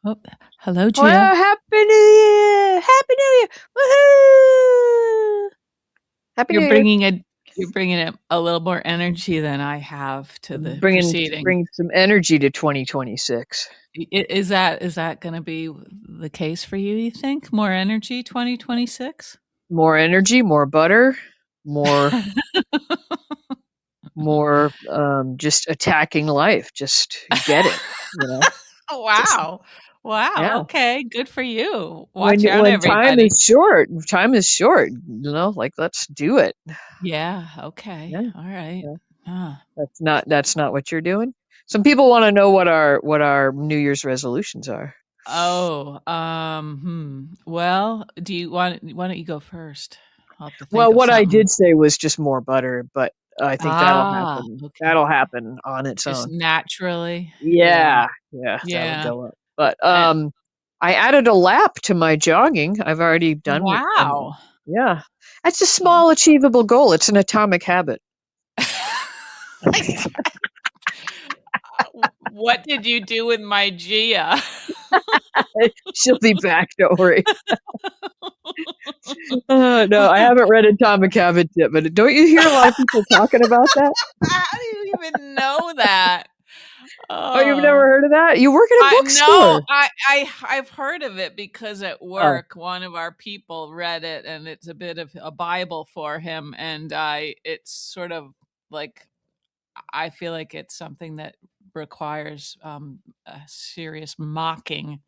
Oh, hello, Gia. Well, Happy New Year! Happy New Year! Woohoo! Happy You're New Year! bringing a little more energy than I have to I'm the bringing proceedings. bringing some energy to 2026. Is that going to be the case for you? You think more energy, 2026? More energy, more butter, more just attacking life. Just get it, you know. Just Wow. Wow. yeah. Okay. Good for you. When Watch out, when everybody. time is short. Like let's do it. Yeah. Okay. Yeah. All right. Yeah. Huh. That's not what you're doing. Some people want to know what our New Year's resolutions are. Oh, well, why don't you go first? I'll have to think Well, of what I something. did say was just more butter, but I think that'll Ah, happen. okay. That'll happen on its Just own. naturally. Yeah. Yeah, yeah, that'll Yeah. go up. But And I added a lap to my jogging. I've already done, wow. yeah. That's a Oh. small achievable goal. It's an atomic habit. What did you do with my Gia? She'll be back. Don't worry. No, I haven't read Atomic Habits yet, but don't you hear a lot of people talking about that? How do you even know that? Oh, you've never Oh. heard of that? You work at a I no, bookstore. I've heard of it because at Oh, work one of our people read it and it's a bit of a bible for him and I it's sort of like I feel like it's something that requires a serious mocking.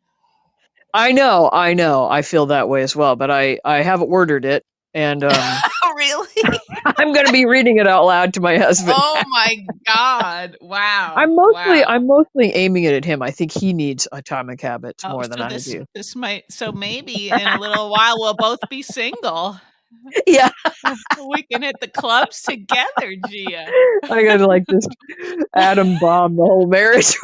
I know, I know. I feel that way as well, but I have ordered it, and Oh, really? I'm going to be reading it out loud to my husband. Oh my god. I'm Wow. mostly Wow. I'm mostly aiming it at him. I think he needs Atomic Habits Oh, more than so I this do. this might so maybe in a little while we'll both be single. Yeah, We can hit the clubs together, Gia. I got to like just atom bomb the whole marriage.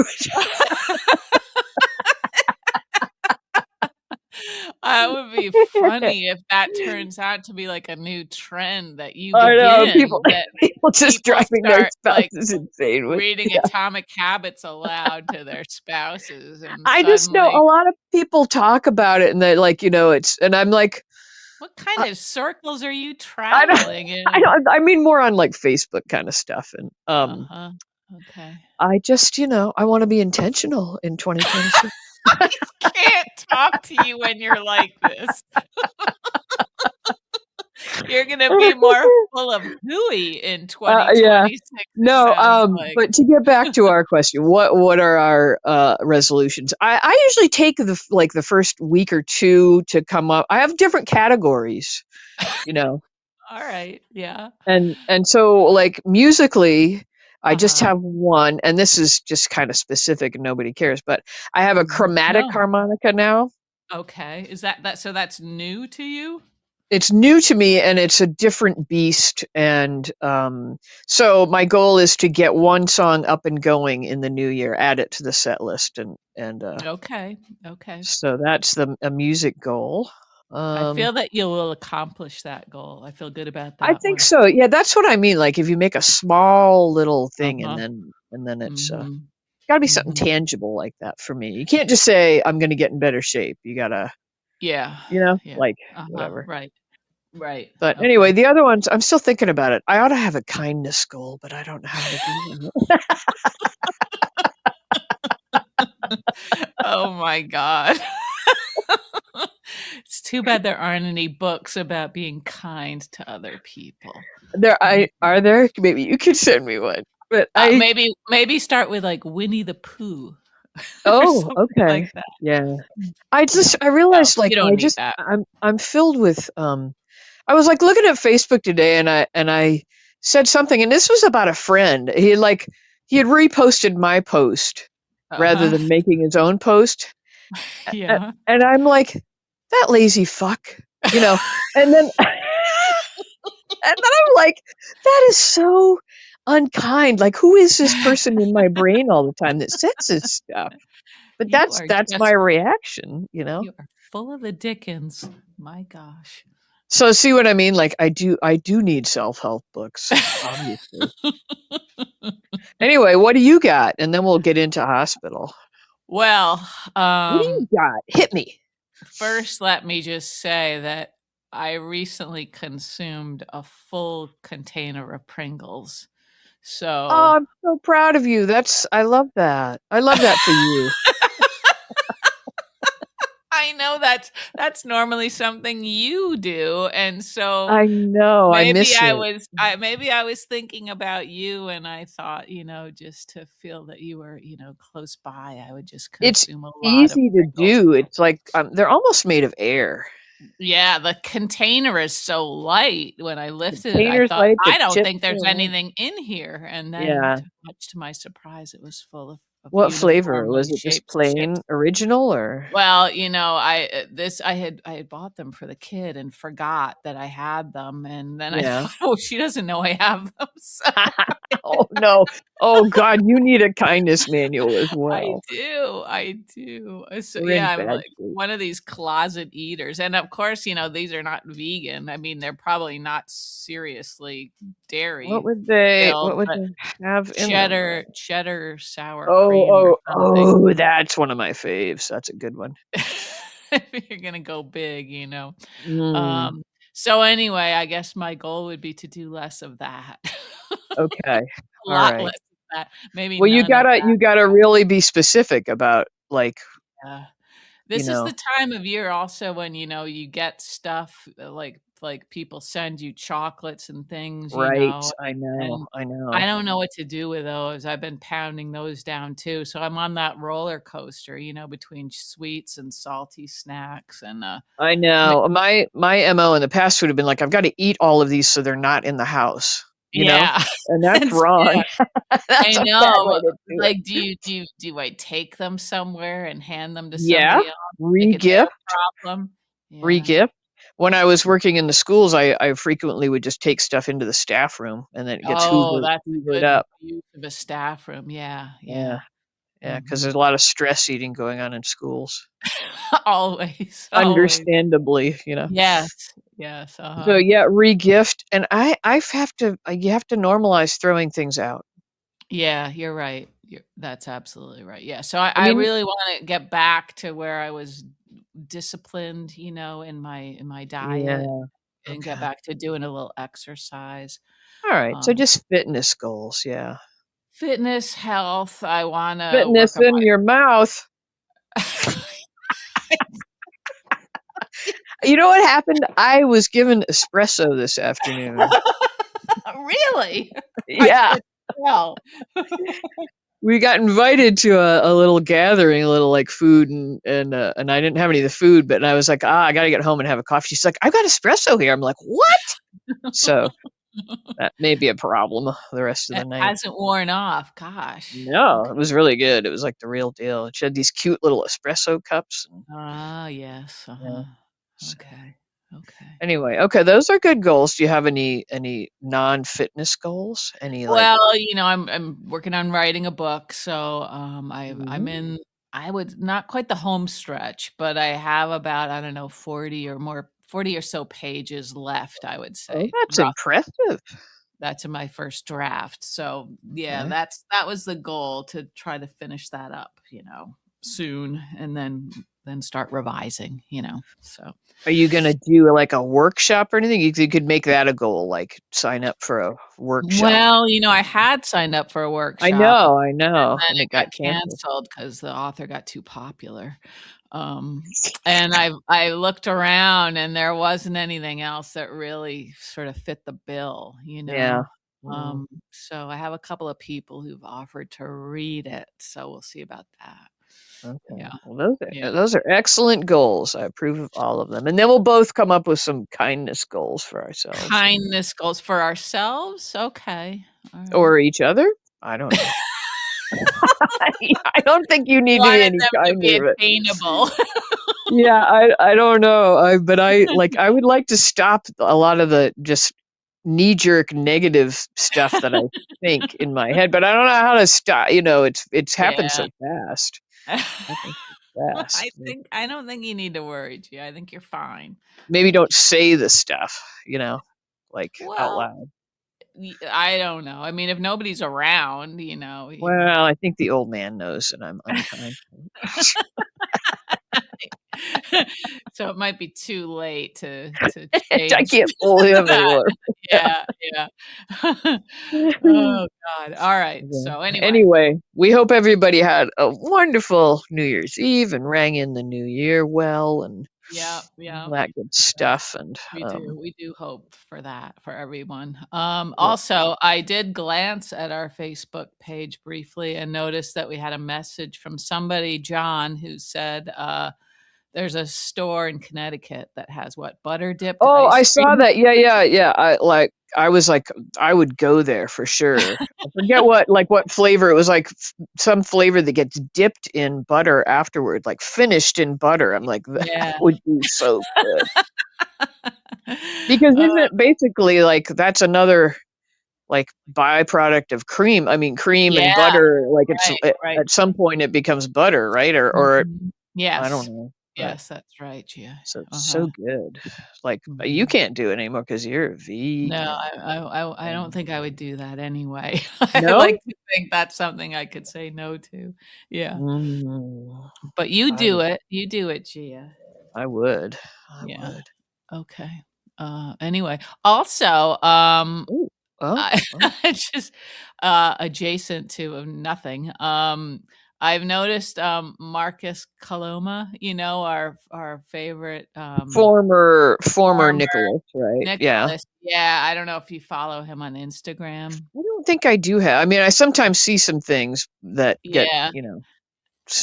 It would be funny if that turns out to be like a new trend that you I know people begin, that people just people driving their start like spouses insane with. reading Atomic Habits aloud to their spouses, and I just know a suddenly, lot of people talk about it, and they like it's, and I'm like, what kind I, of circles are you I don't, traveling in? I mean more on like Facebook kind of stuff, and Uh-huh. Okay. I just, I want to be intentional in 2026. I can't talk to you when you're like this. You're gonna be more full of hooey in Yeah. 2026, it No, sounds like. but to get back to our question, what are our resolutions? I usually take the first week or two to come up. I have different categories, you know. Alright, yeah. And so like musically, I just Uh-huh. have one, and this is just kind of specific and nobody cares, but I have a Mhm. chromatic No. harmonica now. Okay. Is that so that's new to you? It's new to me and it's a different beast, and so my goal is to get one song up and going in the new year, add it to the set list, and Okay, okay. so that's a music goal. I um feel that you will accomplish that goal. I feel good about I that think one. so, yeah, that's what I mean, like if you make a small little thing, and Uh-huh. then it's Mhm. gotta be something Mhm. tangible like that for me. You can't just say I'm gonna get in better shape. You gotta, Yeah. Yeah. like Uh-huh. whatever. Right. Right. But anyway, Okay. the other ones, I'm still thinking about it. I ought to have a kindness goal, but I don't know how to do that. Oh my god. It's too bad there aren't any books about being kind to other people. There, Mhm. I are there. Maybe you could send me one. But Maybe start with, like, Winnie the Pooh or oh, something like okay, that. yeah. No, I no, realized like you don't need just that. I'm filled with I was like looking at Facebook today, and I said something, and this was about a friend. He had reposted my post rather Uh-huh. than making his own post, Yeah. and I'm like, that lazy fuck, you know. And then and then I'm like, that is so unkind. Like, who is this person in my brain all the time that says this stuff? But You are that's my just reaction, you know? you are full of the dickens. My gosh. So see what I mean? Like I do need self-help books, obviously. Anyway, what do you got? And then we'll get into hospital. Well, What do you got? Hit me. first, let me just say that I recently consumed a full container of Pringles. Oh, So I'm so proud of you. I love that. I love that for you. I know that's normally something you do, and so I know. I miss it. maybe I was thinking about you, and I thought, just to feel that you were, close by, I would just It's consume a lot of easy to Pringles. do. It's like they're almost made of air. Yeah, the container is so light. When I lifted it, I Containers thought, light, the "I don't chips think there's are light. anything in here," and then, Yeah. much to my surprise, it was full of What flavor? uniformly Was it just shaped chips. plain original or? Well, I had bought them for the kid and forgot that I had them, and then I Yeah. thought, "Oh, she doesn't know I have them." So Oh no. Oh God, you need a kindness manual as I well. do, I do. So, We're in yeah, I'm bad like shape. one of these closet eaters, and of course, these are not vegan. I mean, they're probably not seriously What dairy would they filled, what would but they have in them? cheddar sour Oh, cream or oh, something. oh, that's one of my faves. That's a good one. If you're gonna go big, Mm, Um, so anyway, I guess my goal would be to do less of that. okay. A All lot right. less of that, maybe Well, none of you gotta really be specific about like, that. you This is know, the time of year also when, you get stuff, like people send you chocolates and things, right. and I I know. don't know what to do with those. I've been pounding those down too, so I'm on that roller coaster, between sweets and salty snacks and, I mi know. My MO in the past would have been like, I've got to eat all of these so they're not in the house, you know? yeah. And that's It's wrong. yeah. That's I a bad way know. to do it. Like, do I take them somewhere and hand them to Yeah. somebody else? Make it their Re-gift, problem? Yeah. re-gift. When I was working in the schools, I frequently would just take stuff into the staff room and then it gets Oh, that's a hoovered good up. use of a staff room. Yeah, Yeah. yeah. Yeah. Because Mhm. there's a lot of stress eating going on in schools. Always, always. Understandably, you know. Yes, yes, So uh-huh. yeah, re-gift, and I have to you have to normalize throwing things out. Yeah, you're right. That's absolutely right. Yeah, so I I I mean, really wanna get back to where I was disciplined, in my diet yeah, and get okay. back to doing a little exercise. All right, so Um just fitness goals, yeah. Fitness, health, I wanna work Fitness on in your mouth. my You know what happened? I was given espresso this afternoon. Really? I Yeah, couldn't tell. we got invited to a little gathering, a little like food and I didn't have any of the food, but I was like, I got to get home and have a coffee. She's like, I've got espresso here. I'm like, what? So that may be a problem the rest of the It night. hasn't worn off, gosh. No, it Okay. was really good. It was like the real deal. She had these cute little espresso cups. And, Ah, yes, yeah. So Okay, okay. anyway, okay, those are good goals. Do you have any non-fitness goals? Any like? Well, I'm working on writing a book, so, I'm Mhm. in I would not quite the home stretch, but I have about, I don't know, 40 or so pages left, I would Oh, say, that's rough. impressive. That's in my first draft. So, yeah, Okay. that was the goal to try to finish that up, soon and then start revising, So, Are you gonna do like a workshop or anything? You could make that a goal, like sign up for a workshop. well, I had signed up for a I and know, then and it it got got canceled. canceled because the author got too popular. And I looked around and there wasn't anything else that really sort of fit the bill, Yeah. Mm, So I have a couple of people who've offered to read it, so we'll see about that. okay. Yeah, Well, yeah. those are excellent goals. I approve of all of them, and then we'll both come up with some kindness goals for ourselves Kindness goals for ourselves? Okay, alright. or each other. I don't know. I don't think you need to be Wanted any them to be kinder, but attainable. yeah, I don't know. But I would like to stop a lot of the just knee jerk negative stuff that I think in my head, but I don't know how to stop. It's happened Yeah. so fast. Happened so I fast. I don't think you need to worry, G. I think you're fine. I Maybe think don't you're say the stuff, like out well, loud. I don't know. I mean, if nobody's around, Well, I think the old man knows that I'm unkind. so it might be too late to I change can't fool him that. anymore. Yeah, yeah. Oh god. All right. Yeah. So anyway, Anyway, we hope everybody had a wonderful New Year's Eve and rang in the new year well and yeah, all yeah. that good Yeah. stuff. And We do. We do hope for that for everyone. yeah. Also, I did glance at our Facebook page briefly and noticed that we had a message from somebody, John, who said there's a store in Connecticut that has what, butter dipped Oh, I ice saw cream. that. Yeah, yeah, yeah. I was like, I would go there for sure. I forget what flavor it was, like some flavor that gets dipped in butter afterward, like finished in butter. I'm like, that Yeah. would be so good. Because Uh, isn't it basically like that's another like byproduct of cream? I mean, cream and yeah. butter, like Right. Right. at some point it becomes butter, right? Or Mhm. I don't Yes. know, but Yes, that's right. Yeah. so it's Uh-huh. so good. Like you Mhm. can't do it anymore because you're a No, vegan. I don't think I would do that anyway. I No? like to think that's something I could say no to. Yeah. Mm, But you I do would. it. You do it, Gia. I would. I Yeah. would. Okay. Anyway, also, Ooh. Oh, I oh. just, adjacent to nothing, I've noticed, Marcus Coloma, our favorite, Former farmer, Nicholas, right? Yeah. Nicholas. Yeah, I don't know if you follow him on Instagram. I don't think I do have. I mean, I sometimes see some things that get, Yeah,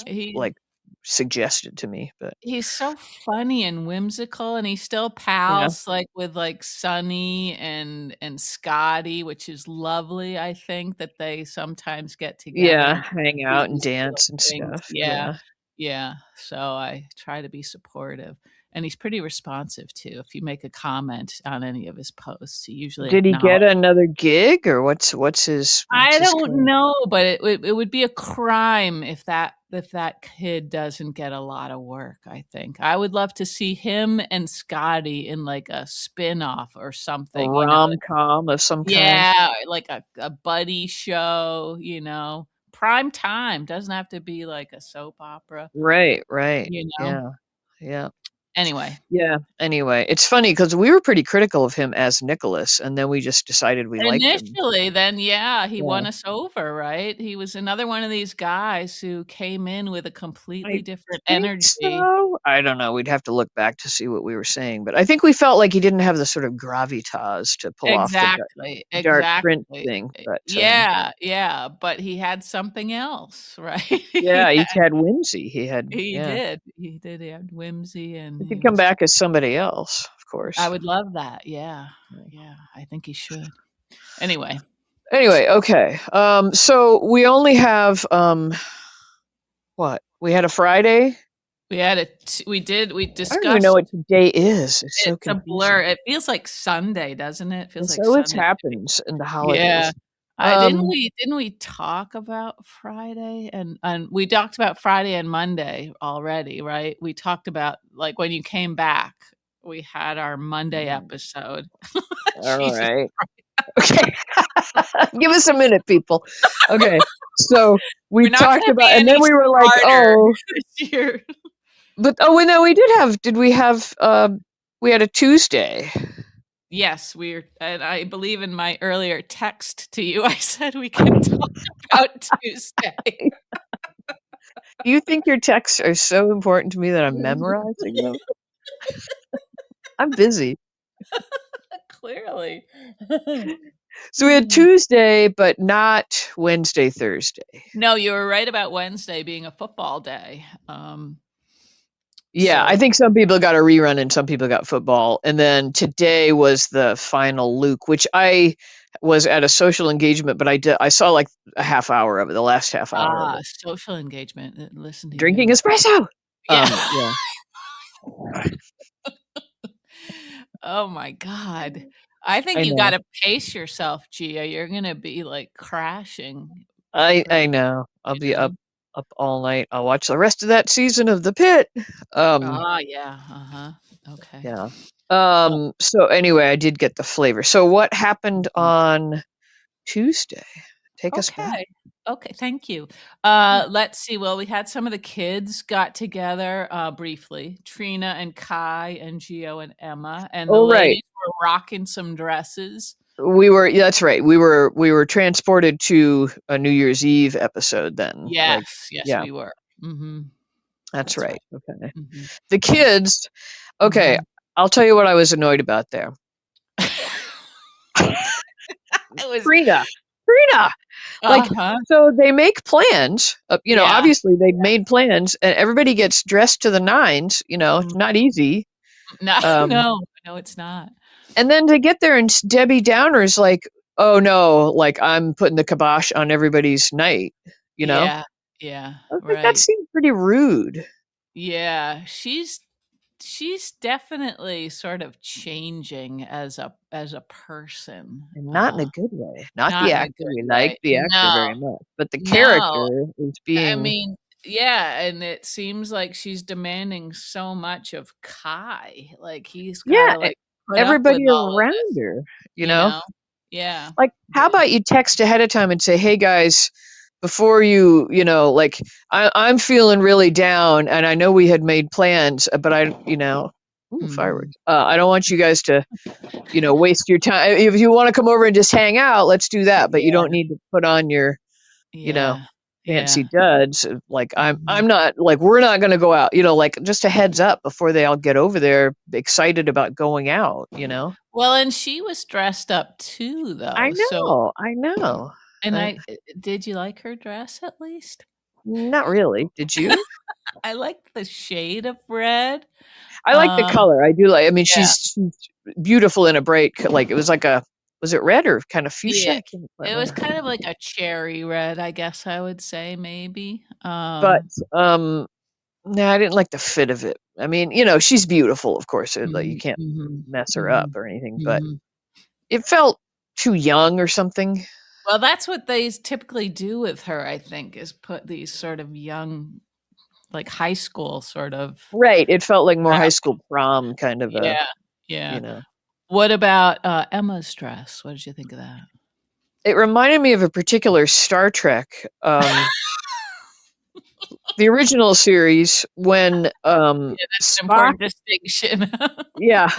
he like suggested to me, but he's so funny and whimsical, and he still yeah. pals, like, with, like, Sunny and Scotty, which is lovely, I think, that they sometimes get together Yeah, and hang do out and these little dance and things. stuff. Yeah, Yeah. yeah, so I try to be supportive, and he's pretty responsive too. If you make a comment on any of his posts, he usually Did he get acknowledges. another gig or what's I his don't current know, but it would be a crime if that kid doesn't get a lot of work, I think. I would love to see him and Scotty in, like, a spin-off or a something, rom-com of some kind? Yeah, like a buddy show, prime time, doesn't have to be like a soap opera, Right, right. you know? Yeah. Yeah. Anyway. Yeah. Anyway, it's funny because we were pretty critical of him as Nicholas, and then we just decided we liked him. Initially, then, yeah, he Yeah. won us over, right? He was another one of these guys who came in with a completely I different think energy. so. I don't know. We'd have to look back to see what we were saying, but I think we felt like he didn't have the sort of gravitas to pull off the Exactly, dark prince exactly. thing. But Yeah, yeah, but he had something else, right? yeah, he Yeah, had whimsy. He had yeah. he had whimsy, and He he could come was back as somebody else, of I course. would love that, yeah, Yeah. yeah, I think he should. Anyway, Anyway, okay. So we only have what? We had a Friday. we I don't even know discussed what today is. It's so it's a blur, confusing. it feels like Sunday, doesn't it? It feels This like always Sunday. happens in the Yeah. holidays. I didn't Um, we didn't we talk about Friday? And we talked about Friday and Monday already, right? We talked about, like, when you came back, we had our Monday episode. all Jesus. right. Okay. Give us a minute, people. Okay. So we We're not talked gonna about, be and then any we were like, smarter oh, this year. but oh, we know did we have, we had a Tuesday. Yes, and I believe in my earlier text to you, I said we could talk about Tuesday. Do you think your texts are so important to me that I'm memorizing them? I'm busy. Clearly. So we had Tuesday, but not Wednesday, Thursday. No, you were right about Wednesday being a football day. Yeah, I So think some people got a rerun and some people got football. And then today was the final Luke, which I was at a social engagement, but I saw like a half hour of it, the last half hour of it. social engagement, listen to Drinking you. espresso. Yeah. Yeah. Oh my god. I think I you know. gotta pace yourself, Gia, you're gonna be, like, crashing I pretty, know. I'll you be know? up all night. I'll watch the rest of that season of The Pit. Um, Ah, yeah, uh-huh. Okay. yeah. So anyway, I did get the flavor. So what happened Mhm. on Tuesday? Take us back. Okay. Okay, thank you. Let's see. Well, we had some of the kids got together briefly. Trina and Kai and Gio and Emma, and the Oh, right. ladies were rocking some dresses. That's right. We were transported to a New Year's Eve episode then. Like, Yes, yes, yeah, we were. Hmm. that's That's right. right. Okay. Hmm. The Yeah. kids, okay, Hmm. I'll tell you what I was annoyed about there. It was. Trina. Trina. Like, Uh-huh. so they make plans. Yeah. Obviously they've made plans and everybody gets dressed to the nines, it's Mhm. not easy. No, Um, no, it's not. and then to get there and Debbie Downer's like, oh no, like I'm putting the kibosh on everybody's night, you know? Yeah. Yeah. I was like, that Right. seemed pretty rude Yeah. She's definitely sort of changing as a person. and not in a good way. Not the Not in a actor. We good like way. the actor No. very much, but the No. character is I being, mean, yeah, and it seems like she's demanding so much of Kai. Like he's got yeah, to like put up with everybody all of around this, her, you you know? know? Yeah. Like, how Yeah. about you text ahead of time and say, "Hey guys, before like I'm feeling really down, and I know we had made plans, but ooh, Mhm. fireworks. I don't want you guys to, waste your time. If you want to come over and just hang out, let's do that. But you Yeah. don't need to put on your, you know, Yeah. fancy Yeah. duds. Like I'm Mhm. not like we're not going to go out. Like just a heads up before they all get over there, excited about going out. Well, and she was dressed up too, I though. So, know, I know. and I, did you like her dress at least? Not really. Did you? I liked the shade of red. I like the Um, color. I do like. I mean, yeah, she's beautiful in a like it was like a was it red or kind of fuchsia? yeah. I can't quite It was remember. kind of like a cherry red, I guess I would say, maybe. But no, I didn't like the fit of it. I mean, she's beautiful, of course. Like you Mhm, can't mhm, mess her up mhm, or anything, but mhm. it felt too young or something. Well, that's what they typically do with her, I think, is put these sort of young, like high school sort of. Right. It felt like more high school prom kind of a, Yeah, you yeah. know. What about Emma's dress? What did you think of that? It reminded me of a particular Star Trek. The original series when Yeah, that's an Spock, important distinction. yeah,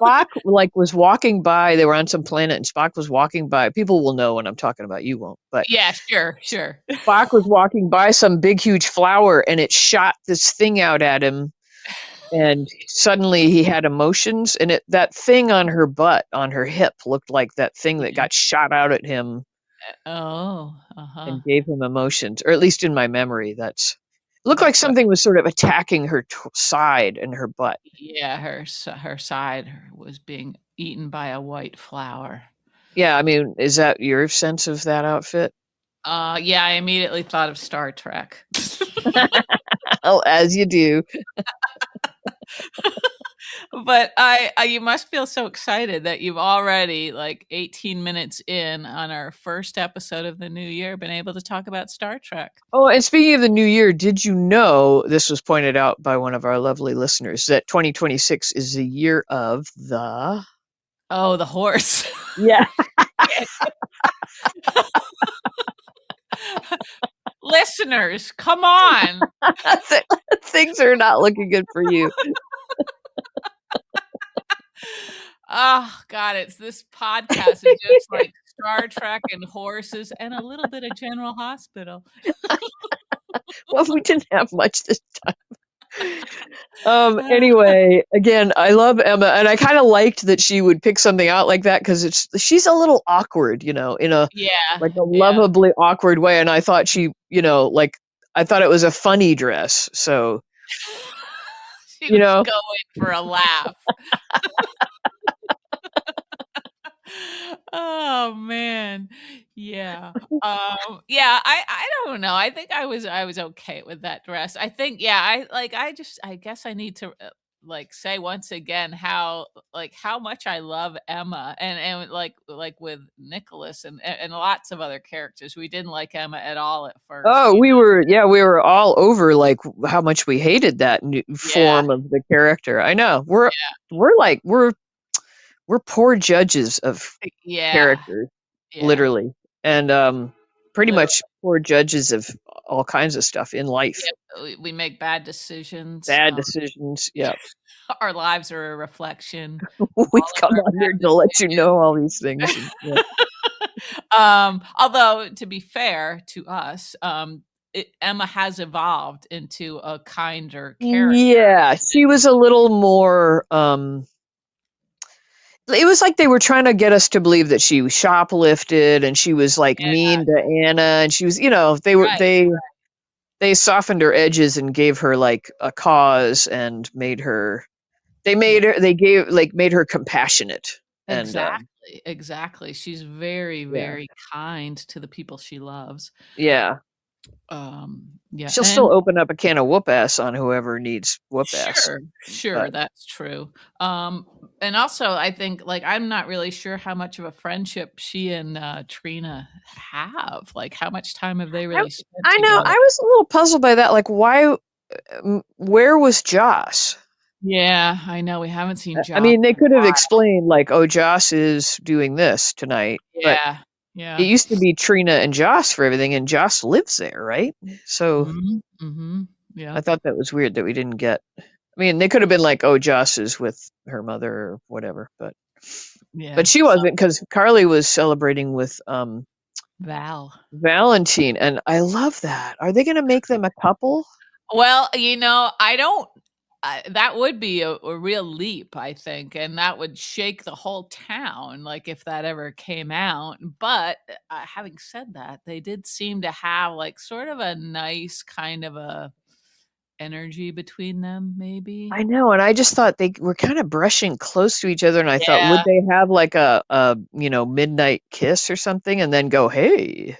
Spock like was walking by. They were on some planet, and Spock was walking by. People will know when I'm talking about. You won't, but Yeah, sure, sure. Spock was walking by some big, huge flower, and it shot this thing out at him. And suddenly he had emotions, and that thing on her butt, on her hip, looked like that thing that Yeah. got shot out at him Oh, uh-huh. and gave him emotions, or at least in my memory, it looked like That's what something was sort of attacking her side and her butt. yeah, her side was being eaten by a white flower. Yeah, I mean, is that your sense of that outfit? Yeah, I immediately thought of Star Trek. Oh, as you do. But you must feel so excited that you've already, like 18 minutes in on our first episode of the new year, been able to talk about Star Trek. Oh, and speaking of the new year, did you know this was pointed out by one of our lovely listeners that 2026 is the year of the. Oh, the horse. Yeah. Listeners, come on. Things are not looking good for you. Oh God, it's this podcast is just like Star Trek and horses and a little bit of General Hospital. Well, we didn't have much this time. Anyway, again, I love Emma, and I kind of liked that she would pick something out like that because she's a little awkward, in a Yeah, like a yeah. lovably awkward way, and I thought like I thought it was a funny dress, so She you was know, going for a laugh. Oh man. Yeah. Yeah, I don't know. I think I was okay with that dress. I think yeah, I guess I need to like say once again how like how much I love Emma, and like with Nicholas and lots of other characters. We didn't like Emma at all at first, Oh, you know. we were all over like how much we hated that new Yeah, form of the character. I know. yeah, We're poor judges of yeah, characters, yeah. literally. And pretty Literally, much poor judges of all kinds of stuff in life. yeah, we make bad decisions. Bad decisions. Yeah. Our lives are a reflection of all We've of come our on here bad to let you know all these things. And, yeah. decisions. Although to be fair to us, Emma has evolved into a kinder character. Yeah, she was a little more it was like they were trying to get us to believe that she shoplifted and she was like Yeah, mean to Anna and she was, right. they softened her edges and gave her like a cause and Yeah, made her compassionate and exactly, exactly. She's very, yeah. very kind to the people she loves. Yeah. Yeah, She'll and still open up a can of whoop ass on whoever needs whoop ass. sure, sure, But that's true. And also I think like I'm not really sure how much of a friendship she and Trina have. Like how much time have they I really spent I know together? I was a little puzzled by that. Like, why? Where was Joss? Yeah, I know we haven't seen I Josh mean, they in a could have while. explained like, "Oh, Joss is doing this tonight," but Yeah, it yeah. used to be Trina and Joss for everything, and Joss lives there, right? So Mhm, mhm. I Yep. thought that was weird that we didn't get. I mean, they could have been like, "Oh, Joss is with her mother or whatever," but Yeah. she wasn't because Carly was celebrating with Val. Valentine, and I love that. Are they going to make them a couple? Well, I don't that would be a real leap, I think, and that would shake the whole town, like, if that ever came out, but, having said that, they did seem to have, like, sort of a nice kind of a energy between them, maybe? I know, and I just thought they were kind of brushing close to each other, and I thought, Yeah. would they have like a midnight kiss or something, and then go, "Hey,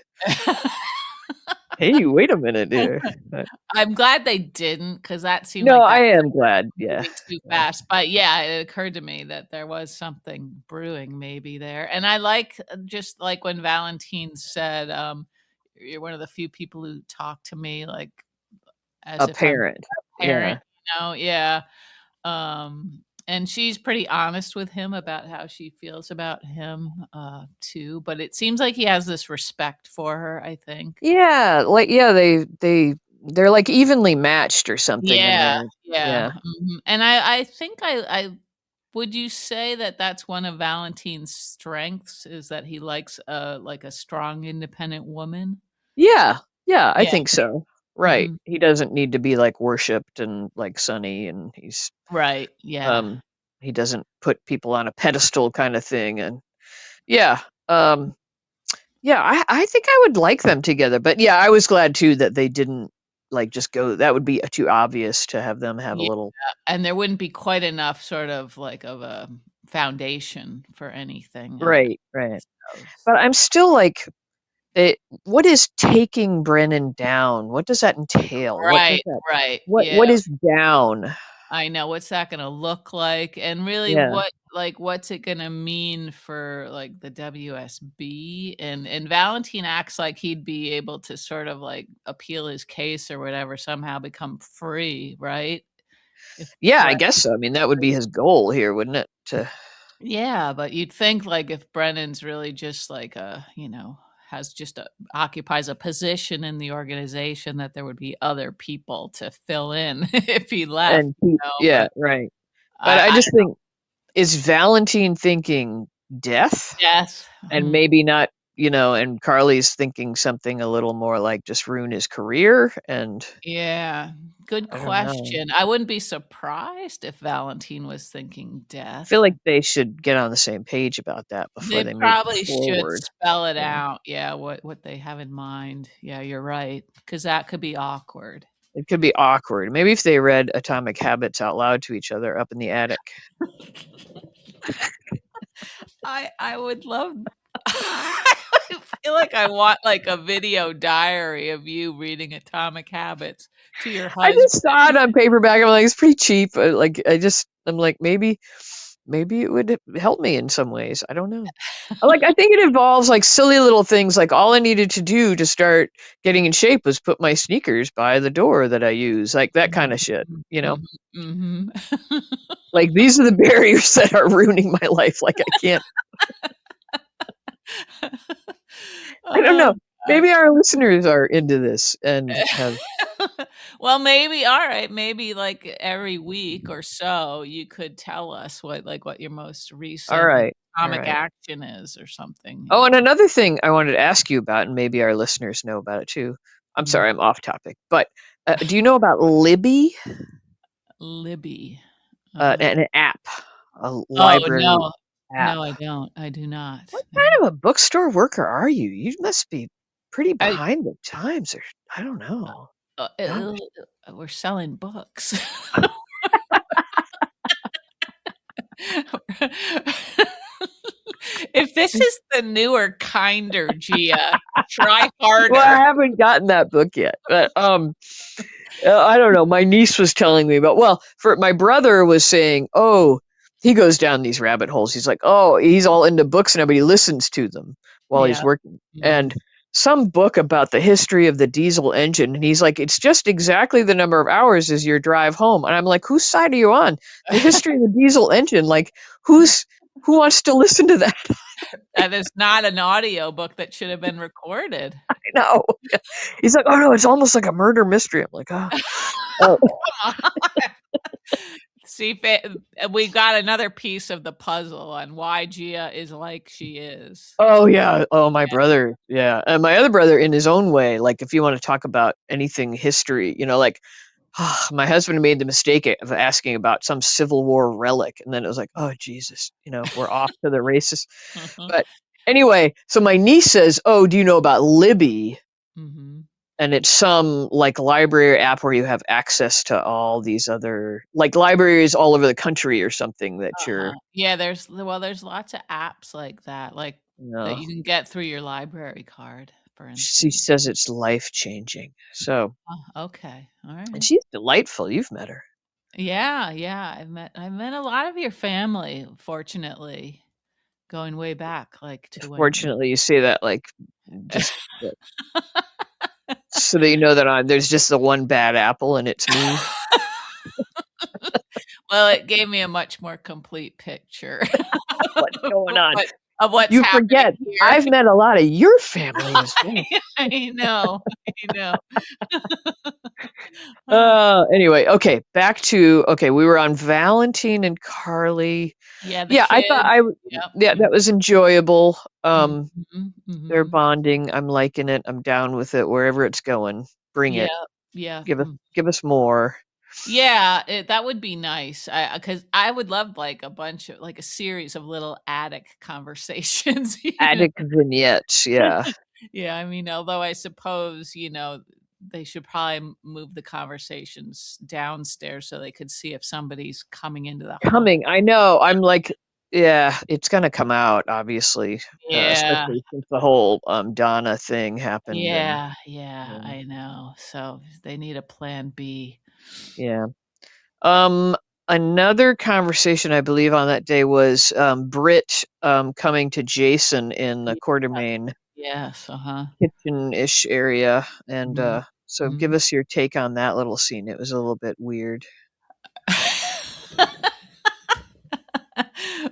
hey, wait a minute here." I'm glad they didn't, because that seemed No, like I that am glad. Yeah, moving too yeah. fast, but yeah, it occurred to me that there was something brewing maybe there, and I like just like when Valentine said, "You're one of the few people who talk to me like as A if I'm parent. a parent," Yeah. Yeah, and she's pretty honest with him about how she feels about him, too, but it seems like he has this respect for her, I think. Yeah, like yeah, they're like evenly matched or something in Yeah, there. yeah, Yeah. mhm, and I think I would you say that that's one of Valentine's strengths is that he likes like a strong, independent woman? Yeah. Yeah, I Yeah, think so. Right. mhm, He doesn't need to be like worshipped and like Sunny, and right, yeah. um he doesn't put people on a pedestal kind of thing. And yeah. Um yeah, I think I would like them together. But yeah, I was glad too that they didn't like just go, that would be too obvious to have them have a Yeah, little. and there wouldn't be quite enough sort of like of a foundation for anything, Right, right. so But I'm still like, what is taking Brennan down? What does that entail? right, right, What yeah. is down? I know, what's that gonna look like? And really Yeah. what's it gonna mean for, like, the WSB? And Valentine acts like he'd be able to sort of, like, appeal his case or whatever, somehow become free, right? If Yeah, I Brett guess so. I mean, that would be his goal here, wouldn't it? To Yeah, but you'd think, like, if Brennan's really just, like, has just occupies a position in the organization that there would be other people to fill in if he left, and keep, yeah, but right. But I I just think, is Valentine thinking death? Yes. And Mhm. maybe not, and Carly's thinking something a little more like just ruin his career, and Yeah. Good I don't know. question. I wouldn't be surprised if Valentine was thinking I feel death. like they should get on the same page about that before They they move probably should forward. spell it Yeah. out, yeah, what they have in mind. Yeah, you're right, because that could be awkward. It could be awkward. Maybe if they read Atomic Habits out loud to each other up in the attic. I would love feel like I want like a video diary of you reading Atomic Habits to your I husband. just saw it on paperback. I'm like, it's pretty cheap. Like, I'm like, maybe it would help me in some ways. I don't know. Like, I think it involves like silly little things. Like, all I needed to do to start getting in shape was put my sneakers by the door that I use, like that kind of shit. Mhm, You know, mhm, mhm. like these are the barriers that are ruining my life. Like, I can't. I don't Oh, know. God. Maybe our listeners are into this and have. Well, maybe alright, maybe, like, every week or so, you could tell us what your most All recent right, all comic right. action is or something, Oh, and another thing I wanted to ask you about, and maybe our listeners know about it too. I'm Mhm. sorry, I'm off topic, but do you know about Libby, Libby. an app, a Oh, library no. app? No, I don't. I do not. What No. kind of a bookstore worker are you? You must be pretty I behind the times, or I don't know. Gosh. we're selling books. If this is the newer, kinder Gia, try Well, I harder. haven't gotten that book yet, but I don't know. My niece was telling me about. Well, for my brother was saying, oh, he goes down these rabbit holes. He's like, oh, he's all into books now, but he listens to them while he's Yeah. working. And Mhm. some book about the history of the diesel engine, and he's like, it's just exactly the number of hours as your drive home. And I'm like, whose side are you on? The history of the diesel engine, like who wants to listen to that? That is not an audiobook that should have been recorded. I know. He's like, oh no, it's almost like a murder mystery. I'm like, oh. Oh, Come on. See, we got another piece of the puzzle on why Gia is like she is. oh yeah. Oh, my brother. Yeah. And my other brother, in his own way, like if you want to talk about anything history, like my husband made the mistake of asking about some Civil War relic. And then it was like, oh, Jesus, we're off to the races. Mhm. But anyway, so my niece says, oh, do you know about Libby? Mhm. And it's some like library app where you have access to all these other like libraries all over the country or something that you're, Uh-huh. Yeah, there's lots of apps like that, like, you that know, you can get through your library card, for she instance. says it's life changing. So, Oh, okay, and alright. she's delightful. You've met her. Yeah, yeah, I've met a lot of your family, fortunately, going way back, like, to when Fortunately, you say that like just so that you know that there's just the one bad apple and it's me. well, it gave me a much more complete picture What's going of on? what's You happening forget, here. I've met a lot of your family as well. I know, I know. Uh, Anyway, okay, okay, we were on Valentine and Carly. yeah, the Yeah, I thought kids. Yep. yeah, that was enjoyable. Mhm, They're mhm. bonding. I'm liking it. I'm down with it wherever it's going. Bring Yeah, it. yeah, Give us more. yeah, that would be nice. Because I would love, like, a bunch of like, a series of little attic conversations, Attic vignettes, yeah. Yeah, I mean, although I suppose, they should probably move the conversations downstairs so they could see if somebody's coming into the home. Coming, I know. I'm like, yeah, it's gonna come out, obviously, Yeah, especially since the whole Donna thing happened, and yeah, yeah, um, I know. So they need a plan B. yeah. Um, Another conversation I believe on that day was Britt coming to Jason in the Yes, Quartermain yes, uh-huh. kitchen-ish area, and Mhm, so give mhm. us your take on that little scene. It was a little bit weird.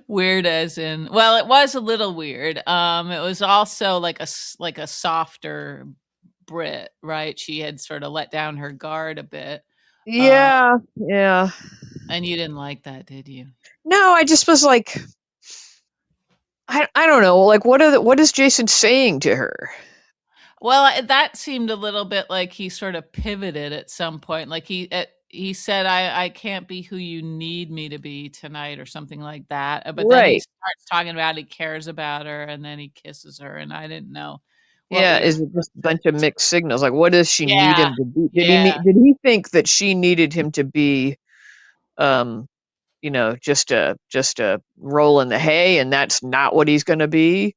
Weird as in well, it was a little weird. It was also like like a softer Brit, right? She had sorta let down her guard a bit, uh, Yeah, yeah. and you didn't like that, did you? No, I just was like, I don't know, like what is Jason saying to her? Well, that seemed a little bit like he sort of pivoted at some point, like he said, "I can't be who you need me to be tonight," or something like that, but then he Right. starts talking about he cares about her, and then he kisses her, and I didn't know what Yeah, we were is it just a supposed bunch of mixed signals? Like, what does she need Yeah, him to be? yeah. Did he think that she needed him to be, um, just a roll in the hay, and that's not what he's gonna be?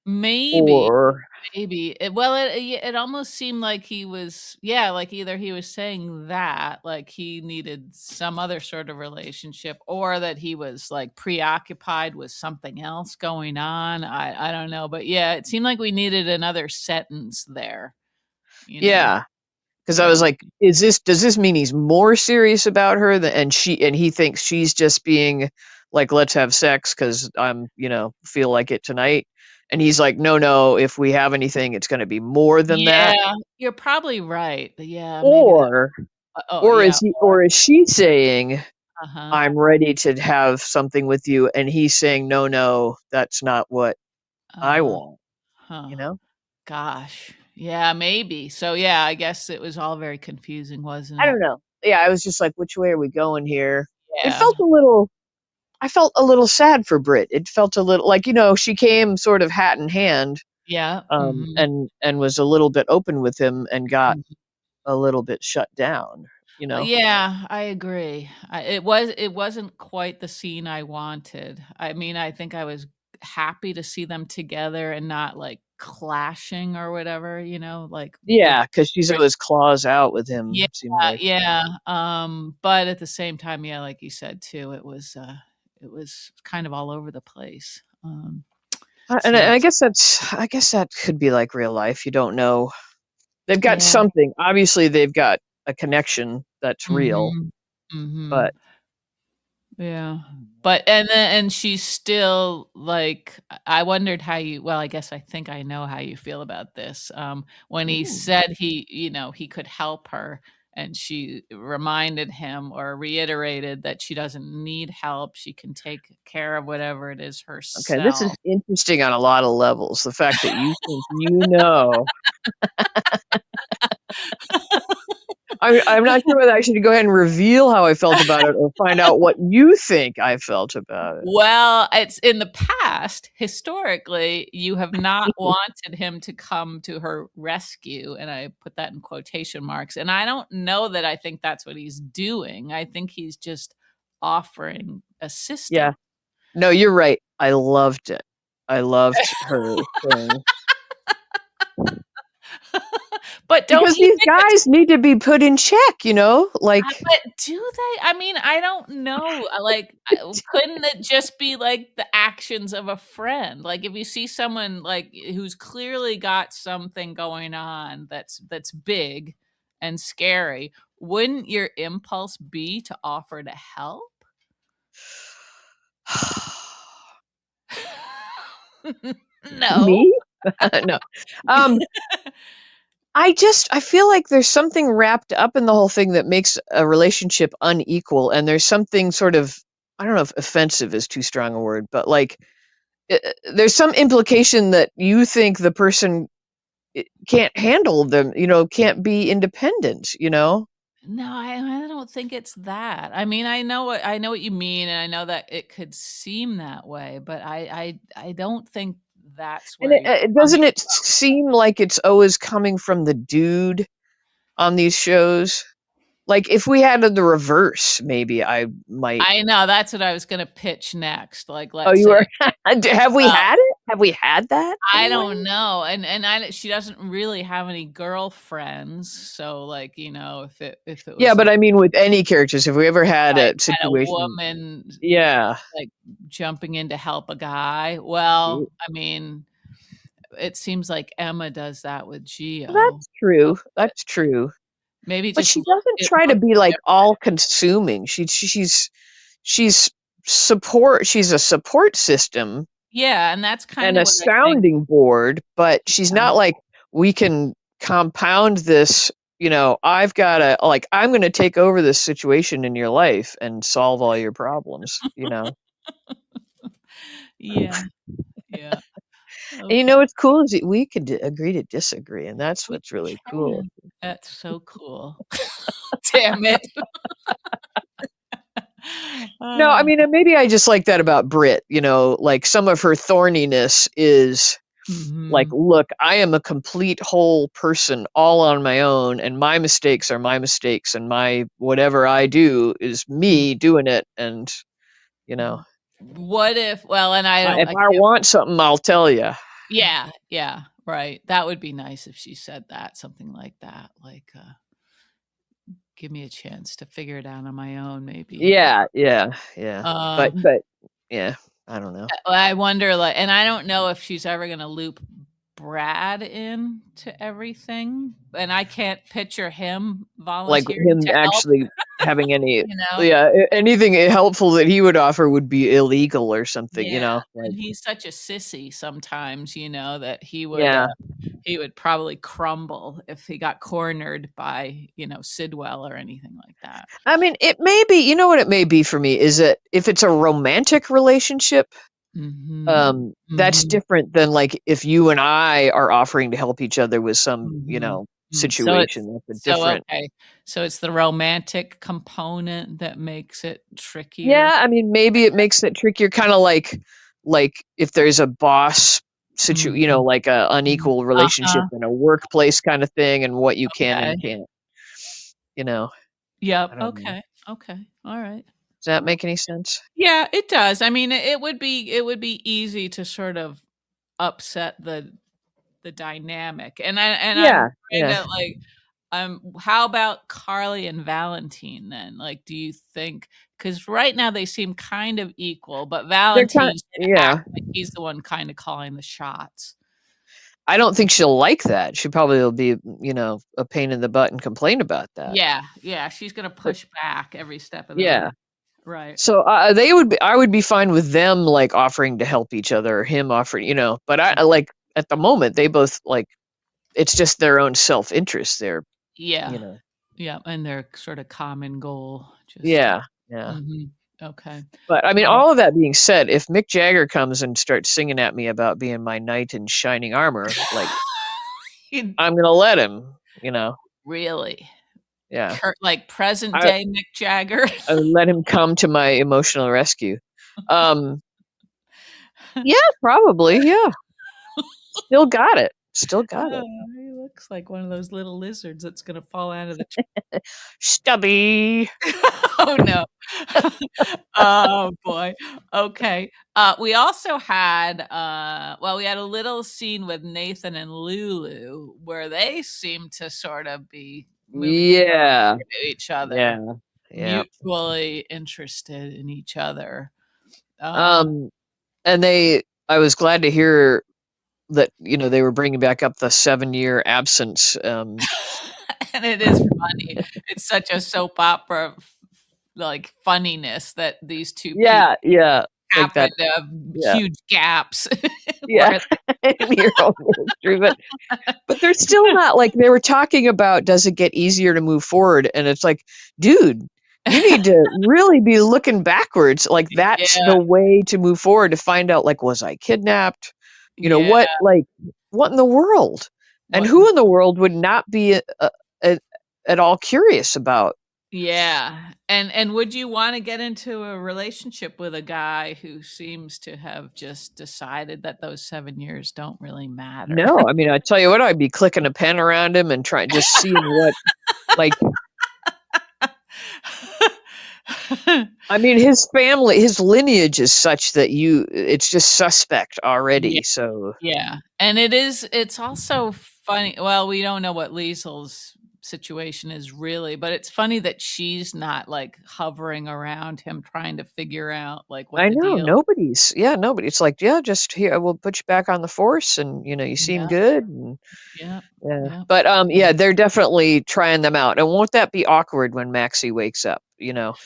Maybe. Or Maybe. It almost seemed like he was, yeah, like either he was saying that, like he needed some other sort of relationship, or that he was like preoccupied with something else going on. I don't know, but yeah, it seemed like we needed another sentence there, you know. Yeah, because I was Yeah. like, does this mean he's more serious about her and he thinks she's just being like, let's have sex because I'm, feel like it tonight. And he's like, no, no, if we have anything, it's going to be more than that. Yeah, you're probably right. Yeah, maybe that. Or, Oh, yeah. or is she saying, Uh-huh. I'm ready to have something with you, and he's saying, no, no, that's not what I Uh-huh. want, Huh. you know? Gosh. Yeah, maybe. So yeah, I guess it was all very confusing, wasn't I it? don't know. Yeah, I was just like, which way are we going here? It Yeah. felt a little I felt a little sad for Brit. It felt a little like, she came sort of hat in hand, Yeah. Mhm. and was a little bit open with him and got a little bit shut down, you know? Yeah, I agree. It wasn't quite the scene I wanted. I mean, I think I was happy to see them together and not like clashing or whatever, like with Yeah, because she's Brit. always claws out with him, Yeah, seemed like. yeah. But at the same time, yeah, like you said too, it was kind of all over the place. And So I guess that could be like real life. You don't know. They've got yeah. something. Obviously, they've got a connection that's real, Mhm. Mhm. but Yeah. But and she's still like, I wondered how you, well, I guess I think I know how you feel about this. When he Ooh. said he could help her, and she reminded him or reiterated that she doesn't need help. She can take care of whatever it is Okay, this is herself. interesting on a lot of levels. The fact that you think you know. I'm not sure whether I should go ahead and reveal how I felt about it or find out what you think I felt about it. Well, it's in the past, historically, you have not wanted him to come to her rescue, and I put that in quotation marks, and I don't know that I think that's what he's doing. I think he's just offering Yeah. assistance. No, you're right. I loved it. I loved her thing. But don't Because you these think it's, guys need to be put in check, like but do they? I mean, I don't know. Like, couldn't it just be like the actions of a friend? Like, if you see someone like who's clearly got something going on that's big and scary, wouldn't your impulse be to offer to help? No. me? No. Um, I feel like there's something wrapped up in the whole thing that makes a relationship unequal, and there's something sort of, I don't know if offensive is too strong a word, but like there's some implication that you think the person can't handle them, can't be independent. No, I don't think it's that. I mean, I know what you mean, and I know that it could seem that way, but I don't think that's And where you're coming. doesn't it seem like it's always coming from the dude on these shows? Like if we had the reverse, maybe I might. I know, that's what I was gonna pitch next, like, Oh, let's you say, were. Have we well, had it? Have we had that I anyway? don't know, and she doesn't really have any girlfriends, so, like, if it Yeah, was but like I mean, with any characters, have we ever had a had a situation? woman, Yeah, like, jumping in to help a guy, well, I mean, it seems like Emma does that with Gio. that's true. That's true. Maybe But just she doesn't it try to looks be like different. all consuming. She's support. She's a support system Yeah, and that's and kinda a what I think. sounding board, but she's Yeah. not like, we can compound this, I've gotta like, I'm gonna take over this situation in your life and solve all your problems. Yeah, yeah, And okay. what's cool is that we could agree to disagree, and that's We what's really cool. can. That's so cool. Damn it. No, I Uh, mean, and maybe I just like that about Brit, like some of her thorniness is like, mhm, look, I am a complete whole person all on my own, and my mistakes are my mistakes, and my whatever I do is mm. me doing it. And, you know, What if, well, and I don't, if I I can't, want something, I'll tell you. yeah, yeah. right. That would be nice if she said that, something like that, like, "Give me a chance to figure it out on my own," maybe. Yeah, yeah, yeah. Um, But yeah, I don't know. I wonder, like, and I don't know if she's ever gonna loop Brad in to everything, and I can't picture him Like volunteering him to help, actually having any, you know? yeah, anything helpful that he would offer would be illegal or something, Yeah, like, and he's such a sissy sometimes, that yeah. he would probably crumble if he got cornered by, Sidwell or anything like that. I mean, it may be, you know what it may be for me is that if it's a romantic relationship, Mhm. that's Mhm. different than like if you and I are offering to help each other with some, Mhm. Mm, situation. That's a different. okay. So it's the romantic component that makes it trickier? Yeah, I mean, maybe it makes it trickier, kind of like if there's a boss Mhm. like a Mhm. unequal relationship Uh-huh. in a workplace kind of thing, and what you can and Okay. can't. You know, Yep. I don't know. Okay. Okay. Alright. Does that Well, make any sense? yeah, it does. I mean, it would be easy to sort of upset the dynamic, and I'm Yeah, trying yeah. to, like, how about Carly and Valentin then? Like, do you think, because right now they seem kind of equal, but They're kind. Valentin acts Yeah. like he's the one kinda calling the shots. I don't think she'll like that. She probably will be, a pain in the butt and complain about that. Yeah, yeah, she's gonna But push back every step of the way. yeah. Right. So, I would be fine with them, like, offering to help each other, or him offering, but like, at the moment, they both, like, it's just their own self-interest there, Yeah. you know? Yeah, and their sorta common goal, just to Yeah, yeah. mhm, okay. But, I mean, Uh, all of that being said, if Mick Jagger comes and starts singing at me about being my knight in shining armor, like, you I'm gonna let him, you know? really? Yeah. Like present I day Mick Jagger? I would let him come to my emotional rescue. Um, yeah, probably, yeah. Still got it. Still got Oh, it. he looks like one of those little lizards that's gonna fall out of the Stubby. Oh, no. Oh, boy. Okay. We also had, we had a little scene with Nathan and Lulu where they seem to sort of be moving Yeah. closer to each other, Yeah. Yeah. mutually interested in each other. Um, Um, and I was glad to hear that, they were bringing back up the 7-year absence. and it is funny. It's such a soap opera, like, funniness that these 2 people Yeah, yeah. Like happen that. to have Yeah. huge gaps Yeah. where In your own history, but they're still not like they were talking about does it get easier to move forward? And it's like, dude, you need to really be looking backwards. Like that's Yeah, the way to move forward to find out like was I kidnapped? yeah, What in the world? And what who in the world would not be a, at all curious about? yeah, and would you wanna get into a relationship with a guy who seems to have just decided that those 7 years don't really matter? No, I mean, I tell you what, I'd be clicking a pen around him and trying just seeing what like I mean, his family, his lineage is such that it's just suspect Yeah, already, so yeah, and it's also funny, well, we don't know what Liesel's situation is really, but it's funny that she's not, like, hovering around him trying to figure out, like, what I the know, deal. nobody. It's like, "Yeah, just here, we'll put you back on the force, and, you seem Yeah, good," and yeah, yeah. yeah. But, yeah, they're definitely trying them out, and won't that be awkward when Maxie wakes up,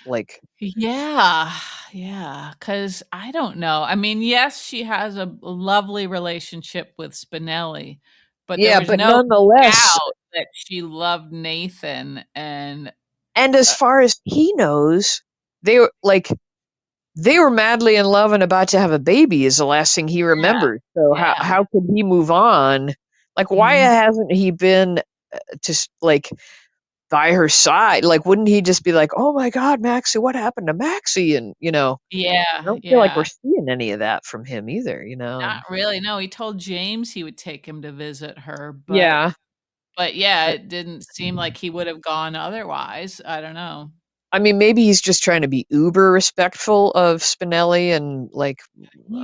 like Yeah, yeah, because I don't know. I mean, yes, she has a lovely relationship with Spinelli, but there yeah, was but no nonetheless, doubt that she loved Nathan and, and as uh far as he knows, they were madly in love and about to have a baby is the last thing he yeah, remembers. So yeah, how could he move on? Like, why mhm, hasn't he been just like by her side? Like, wouldn't he just be like, "Oh my God, Maxie, what happened to Maxie?" And I yeah, don't feel like we're yeah. seeing any of that from him either. Not And really, no, he told James he would take him to visit her, but yeah, but yeah, but it didn't seem like he would have gone otherwise. I don't know. I mean, maybe he's just trying to be uber respectful of Spinelli and like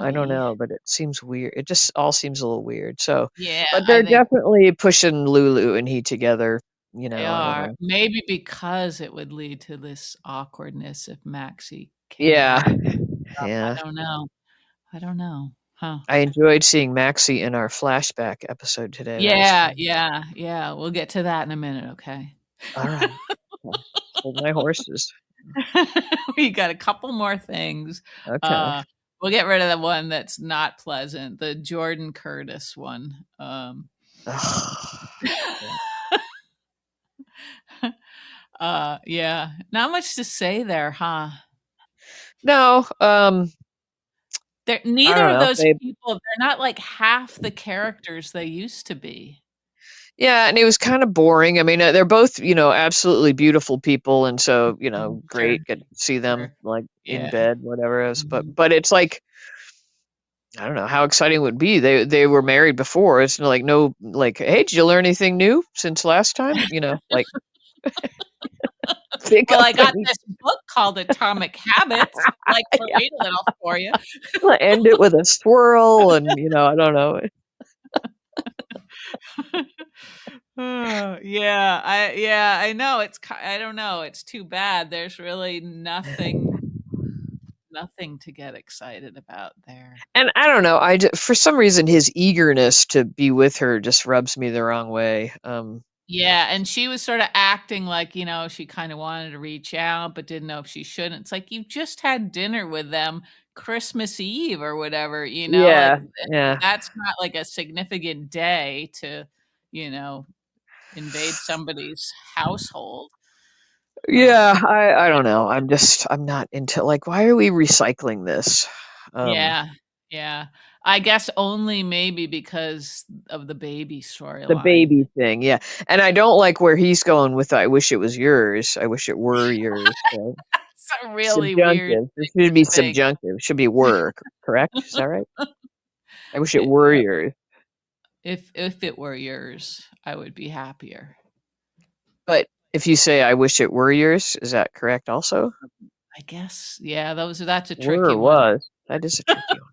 I don't Maybe. know, but it seems weird. It just all seems a little weird. So, Yeah, but I they're think definitely pushing Lulu and he together. they I don't are. know. Maybe because it would lead to this awkwardness if Maxie came Yeah, back. yeah. I don't know. I don't know. Huh. I enjoyed seeing Maxie in our flashback episode today. That was Yeah, fun. yeah, yeah. We'll get to that in a minute, okay? All right. Okay. Hold my horses. We got a couple more things. Okay. Uh, we'll get rid of the one that's not pleasant, the Jordan Curtis one. Ugh. Yeah. Yeah, not much to say there, huh? No, They're I neither don't of know. those They people, they're not like half the characters they used to be. Yeah, and it was kind of boring. I mean, they're both, absolutely beautiful people, and so, Sure, great. Get to see them sure. like in Yeah. bed, whatever else. But Mhm. but it's like I don't know how exciting it would be. They were married before. It's like no like, hey, did you learn anything new since last time? Like pick Well, up I got any. this book called Atomic Habits. Like to Yeah, read a little for you. end it with a swirl, and I don't know. Yeah, I know, I don't know, it's too bad. There's really nothing to get excited about there. And I don't know. For some reason his eagerness to be with her just rubs me the wrong way. Yeah, and she was sorta acting like, she kinda wanted to reach out, but didn't know if she shouldn't. It's like, you just had dinner with them Christmas Eve or whatever, Yeah, like, yeah. that's not, like, a significant day to, you know, invade somebody's household. Uh, Yeah, I don't know. I'm not into like why are we recycling this? Um yeah, yeah. I guess only maybe because of the baby the storyline. baby thing, yeah. And I don't like where he's going with I wish it was yours. I wish it were yours. Right? It's a really weird Subjunctive. It should be thing. subjunctive. It should be were, correct? Is that right? I wish it It were yours. if it were yours, I would be happier. But if you say I wish it were yours, is that correct also? I guess, yeah, that's a tricky Were one, was. That is a tricky one.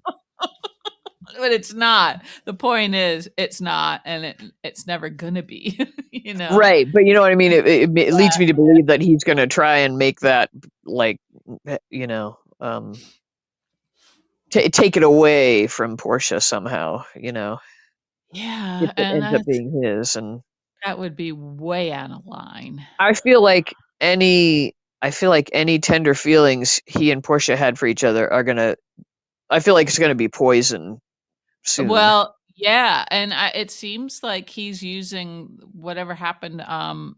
but it's not. The point is, it's not, and it's never gonna be, you know? Right, but you know what I mean? It leads me to believe that he's gonna try and make that like take it away from Portia somehow, if Yeah, it and ends up being his. And that would be way out of line. I feel like any I feel like any tender feelings he and Portia had for each other are gonna I feel like it's gonna be poison soon. Well, yeah, and it seems like he's using whatever happened,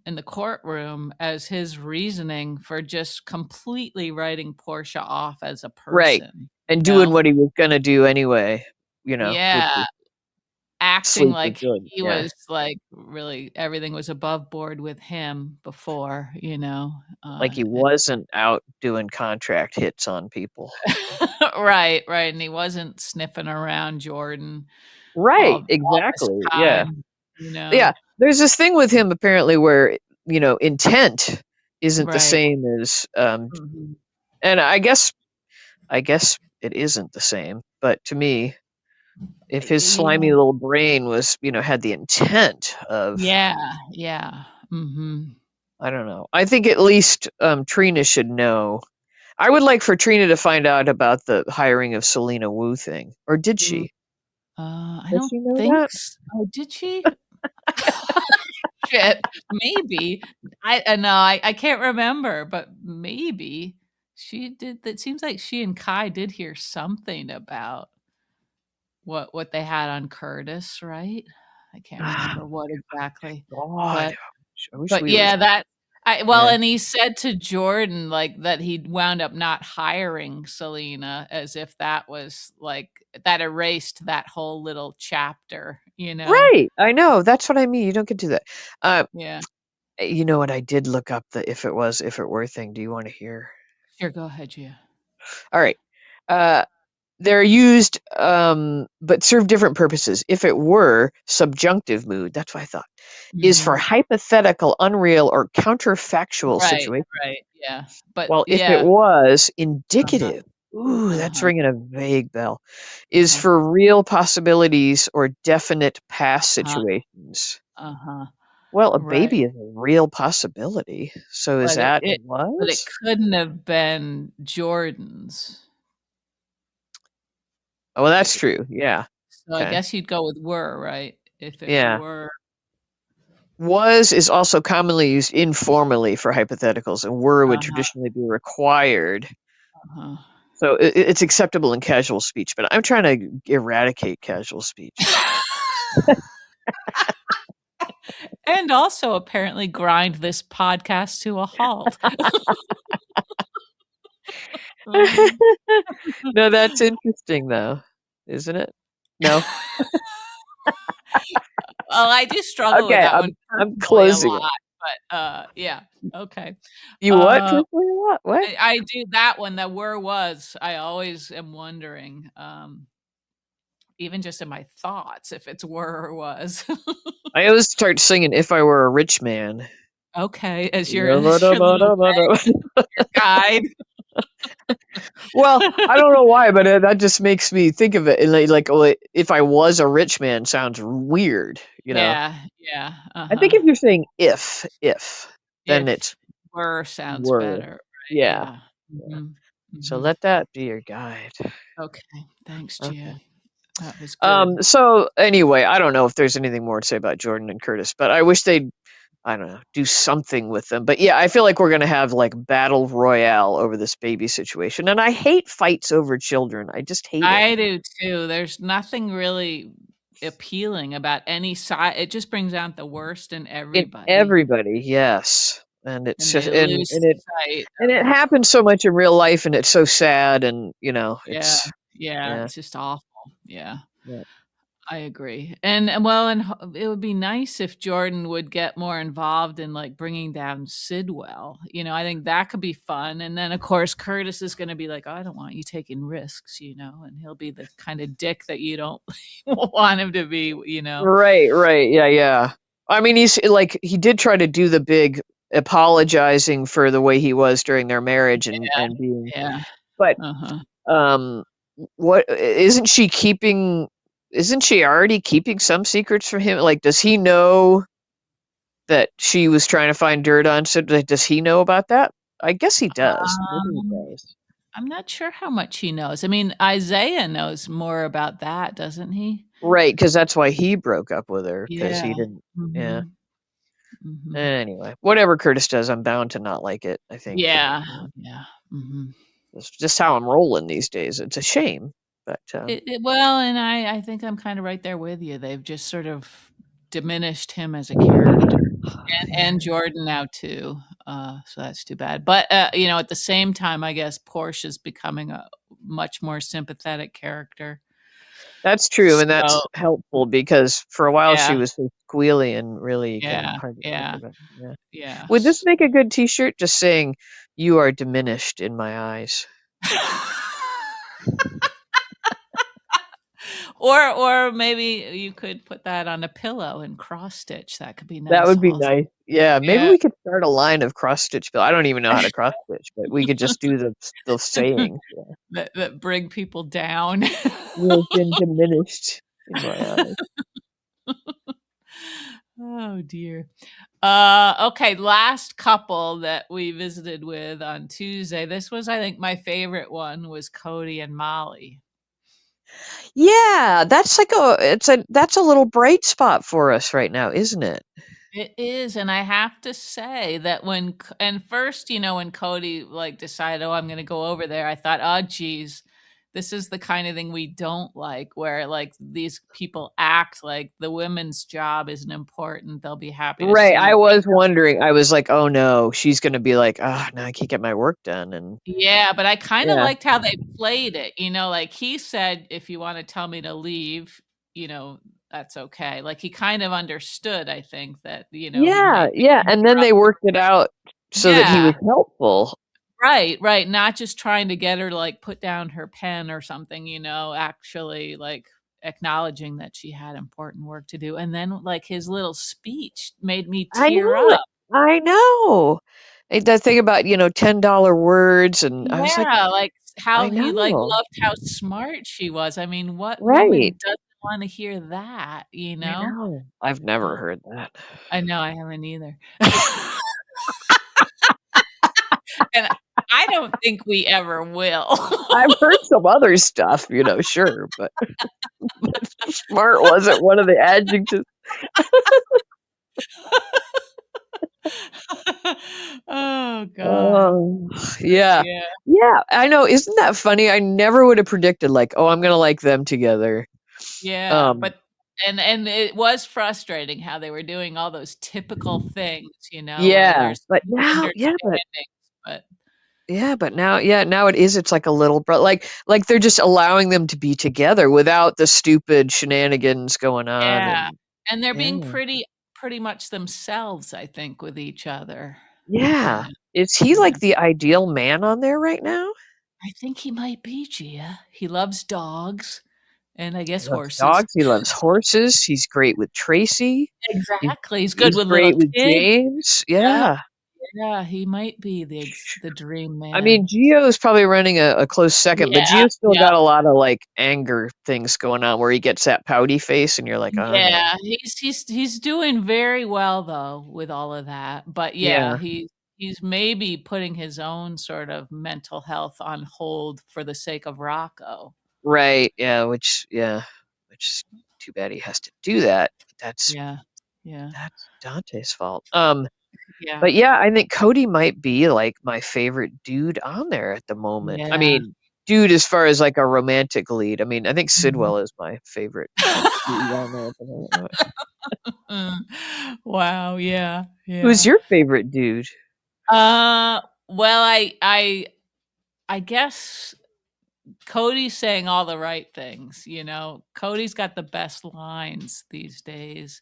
in the courtroom as his reasoning for just completely writing Portia off as a Right. person, And you know? doing what he was gonna do anyway, which Yeah, is acting sleep with like good. he Yeah. was, like, really everything was above board with him before, Like he and wasn't out doing contract hits on people. right, right, and he wasn't sniffing around Jordan Right, all this exactly. Yeah. time, you know? Yeah, there's this thing with him apparently where, intent isn't the Right. same as, Mhm. and I guess it isn't the same, but to me, if his slimy Yeah. little brain was, had the intent of, Yeah, yeah. Mhm. I don't know. I think at least Trina should know. I would like for Trina to find out about the hiring of Selena Wu thing. Or did Mm, she? I Does don't she know think that? oh, did she? Shit, maybe. No, I can't remember, but maybe she did it seems like she and Kai did hear something about what they had on Curtis, right? I can't remember what exactly, God, but I wish But we were. yeah, well, Yeah. and he said to Jordan, like, that he'd wound up not hiring Selena as if that was, like that erased that whole little chapter, you know? Right. I know. That's what I mean. You don't get to that. Uh, Yeah. you know what? I did look up the if it were thing. Do you want to hear? Sure, go ahead, Gia. All right. Uh, they're used, but serve different purposes. If it were subjunctive mood, that's what I thought, is for Mhm. hypothetical, unreal, or counterfactual Right, situation. right, yeah. But While if it yeah. was Uh-huh, indicative, ooh, that's uh-huh, ringing a vague bell, is uh-huh, for real possibilities or definite past uh-huh, situations. uh-huh, Well, a right. baby is a real possibility. So is But it that it but it was? couldn't have been Jordan's. Oh, well, that's It true. Yeah. So I Okay. guess you'd go with were, right? If it Yeah. were. Was is also commonly used informally for hypotheticals, and were would Uh-huh, traditionally be required. uh-huh. So it's acceptable in casual speech, but I'm trying to eradicate casual speech. And also apparently grind this podcast to a halt. Mhm. No, that's interesting though, isn't it? No? Well, I do struggle with Okay, that one I'm personally a closing it. lot, but, yeah, okay. You what Uh, personally a lot? What? I do that one, the were was, I always am wondering, even just in my thoughts if it's were or was. I always start singing "If I Were a Rich Man." Okay, as your little guide. Well, I don't know why, but that just makes me think of it, and like, oh, if I was a rich man sounds weird, you know? Yeah, yeah, I think uh-huh. if you're saying if, then it's If were sounds were. better, right, Yeah, yeah. yeah. Mhm, So mhm. let that be your guide. Okay, thanks, Okay. Gia. That was good. So anyway, I don't know if there's anything more to say about Jordan and Curtis, but I wish they'd, I don't know, do something with them. But yeah, I feel like we're gonna have like battle royale over this baby situation. And I hate fights over children. I just hate it. I do too. There's nothing really appealing about any side. It just brings out the worst in In everybody, everybody, yes. And it's and just they lose sight and it of. happens so much in real life and it's so sad and Yeah, it's yeah, yeah, it's just awful. Yeah. yeah. I agree. And well, it would be nice if Jordan would get more involved in like bringing down Sidwell. I think that could be fun. And then of course Curtis is going to be like, "I don't want you taking risks," and he'll be the kind of dick that you don't want him to be. Right, right. Yeah, yeah. I mean, he's like he did try to do the big apologizing for the way he was during their marriage Yeah, and being yeah. but Uh-huh. um what isn't she already keeping some secrets from him? Like does he know that she was trying to find dirt on Sid? Like, does he know about that? I guess he does. Maybe he Um, does. I'm not sure how much he knows. I mean, Isaiah knows more about that, doesn't he? Right, because that's why he broke up with her because Yeah. he didn't. Yeah. Mhm. Mhm. Anyway, whatever Curtis does, I'm bound to not like it. I think. Yeah. Yeah. Yeah. Mhm. That's just how I'm rolling these days. It's a shame, but Well, and I think I'm kinda right there with you. They've just sort of diminished him as a character, and Jordan now too, so that's too bad. But, at the same time, I guess Portia's becoming a much more sympathetic character. that's true, and that's So, helpful because for a while she yeah, was so squealy and really kind of yeah, hard to talk yeah, about. Yeah. yeah. Would this make a good T-shirt? Just saying, "You are diminished in my eyes." Or maybe you could put that on a pillow and cross stitch. That could be That nice would be also. nice. Yeah, maybe Yeah. we could start a line of cross stitch bill. I don't even know how to cross stitch, but we could just do the sayings. Yeah. That bring people down. You have been diminished in my eyes. Oh dear. Okay, last couple that we visited with on Tuesday. This was, I think, my favorite one was Cody and Molly. Yeah, that's a little bright spot for us right now, isn't it? It is, and I have to say that and first, when Cody like decided, oh, I'm going to go over there, I thought, oh, geez, this is the kind of thing we don't like, where like these people act like the women's job isn't important. They'll be happy to Right. I see. was wondering. I was like, "Oh no, she's gonna be like, ah, no, I can't get my work done." And Yeah, but I kinda yeah, liked how they played it, like, he said, "If you wanna tell me to leave, you know, that's okay." Like, he kind of understood, I think, that, he yeah, might be yeah. And then they interrupted. worked it out so that he Yeah, was helpful. Right, right, not just trying to get her to, like, put down her pen or something, actually, like, acknowledging that she had important work to do, and then, like, his little speech made me I tear know it. up. I know. That thing about, $10 words, and I was like, Yeah, like, I how he, like, know. loved how smart she was. I mean, what Right. woman doesn't wanna hear that, you I know? know. I've never Uh, heard that. I know, I haven't either. And I don't think we ever will. I've heard some other stuff, sure, but smart wasn't one of the adjectives. Oh god. Oh, yeah. Yeah, Yeah, I know, isn't that funny? I never would have predicted, like, "Oh, I'm gonna like them together." yeah, Um, but and it was frustrating how they were doing all those typical things, where yeah, there's but now misunderstandings, but now it's like a little like, they're just allowing them to be together without the stupid shenanigans going on, yeah, and and they're being yeah. pretty much themselves, I think, with each other. Yeah. Yeah, Is he, yeah. like, the ideal man on there right now? I think he might be, Gia. He loves dogs and I He guess loves horses. dogs, he loves horses, he's great with Tracy, he's Exactly, he's good he's with little great with kids. James, Yeah, yeah. yeah, he might be the dream I mean, man. Gio's probably running a close second, but Yeah, Gio's still yeah, got a lot of, like, anger things going on where he gets that pouty face and you're like, "Oh, no." yeah, he's doing very well, though, with all of that, but, yeah, Yeah, he's maybe putting his own sort of mental health on hold for the sake of Rocco. right, which is too bad he has to do that, but Yeah, yeah, that's Dante's fault. yeah, But yeah, I think Cody might be, like, my favorite dude on there at the moment. I yeah. mean, dude as far as, like, a romantic lead. I mean, I think Mhm. Sidwell is my favorite dude on there at the moment. Mm. Wow, yeah, Who's yeah. your favorite dude? Well, I guess Cody's saying all the right things, Cody's got the best lines these days.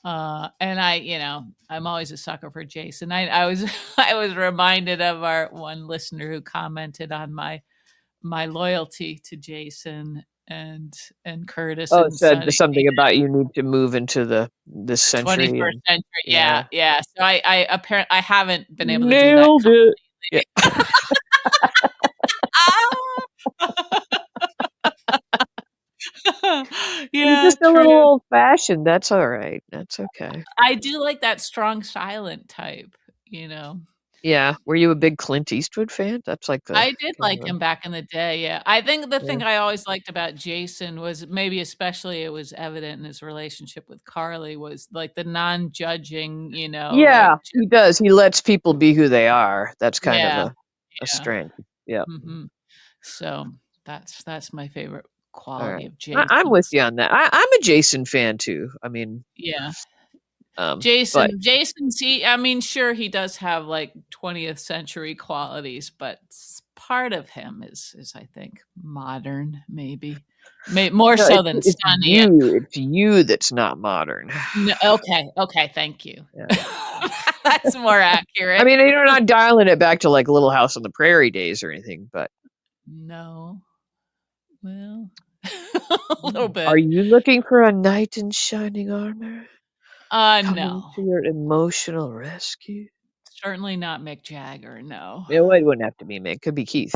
And I'm always a sucker for Jason. I was I was reminded of our one listener who commented on my loyalty to Jason and Curtis Oh, it and said Sonny something about you need to move into this century 21st and century. yeah. Yeah, yeah. So I haven't been able to do that Nailed it. Yeah. completely. You're Yeah, just a little true. old-fashioned, that's alright, that's okay. I do like that strong silent type, you know? Yeah, were you a big Clint Eastwood fan? That's like the I did kind like of a him back in the day, yeah. I think the yeah. thing I always liked about Jason was maybe especially it was evident in his relationship with Carly was, like, the non-judging, like Yeah, just he does, he lets people be who they are, that's kind of yeah, a yeah. strength. Yep, Mhm. So, that's my favorite quality alright. of I'm with Jason's. you on that. I'm a Jason fan too, I mean, Yeah. but I mean, sure, he does have, like, 20th century qualities, but part of him is, I think, modern, maybe. More no, so than Sonny and it's you that's not modern. no, okay, okay, thank you. Yeah. That's more I accurate. mean, you're not dialing it back to, like, Little House on the Prairie days or anything, but No. Well, a little are bit. you looking for a knight in shining armor coming No. to your emotional rescue? Certainly not Mick Jagger, no. Well, it wouldn't have to be me, it could be Keith.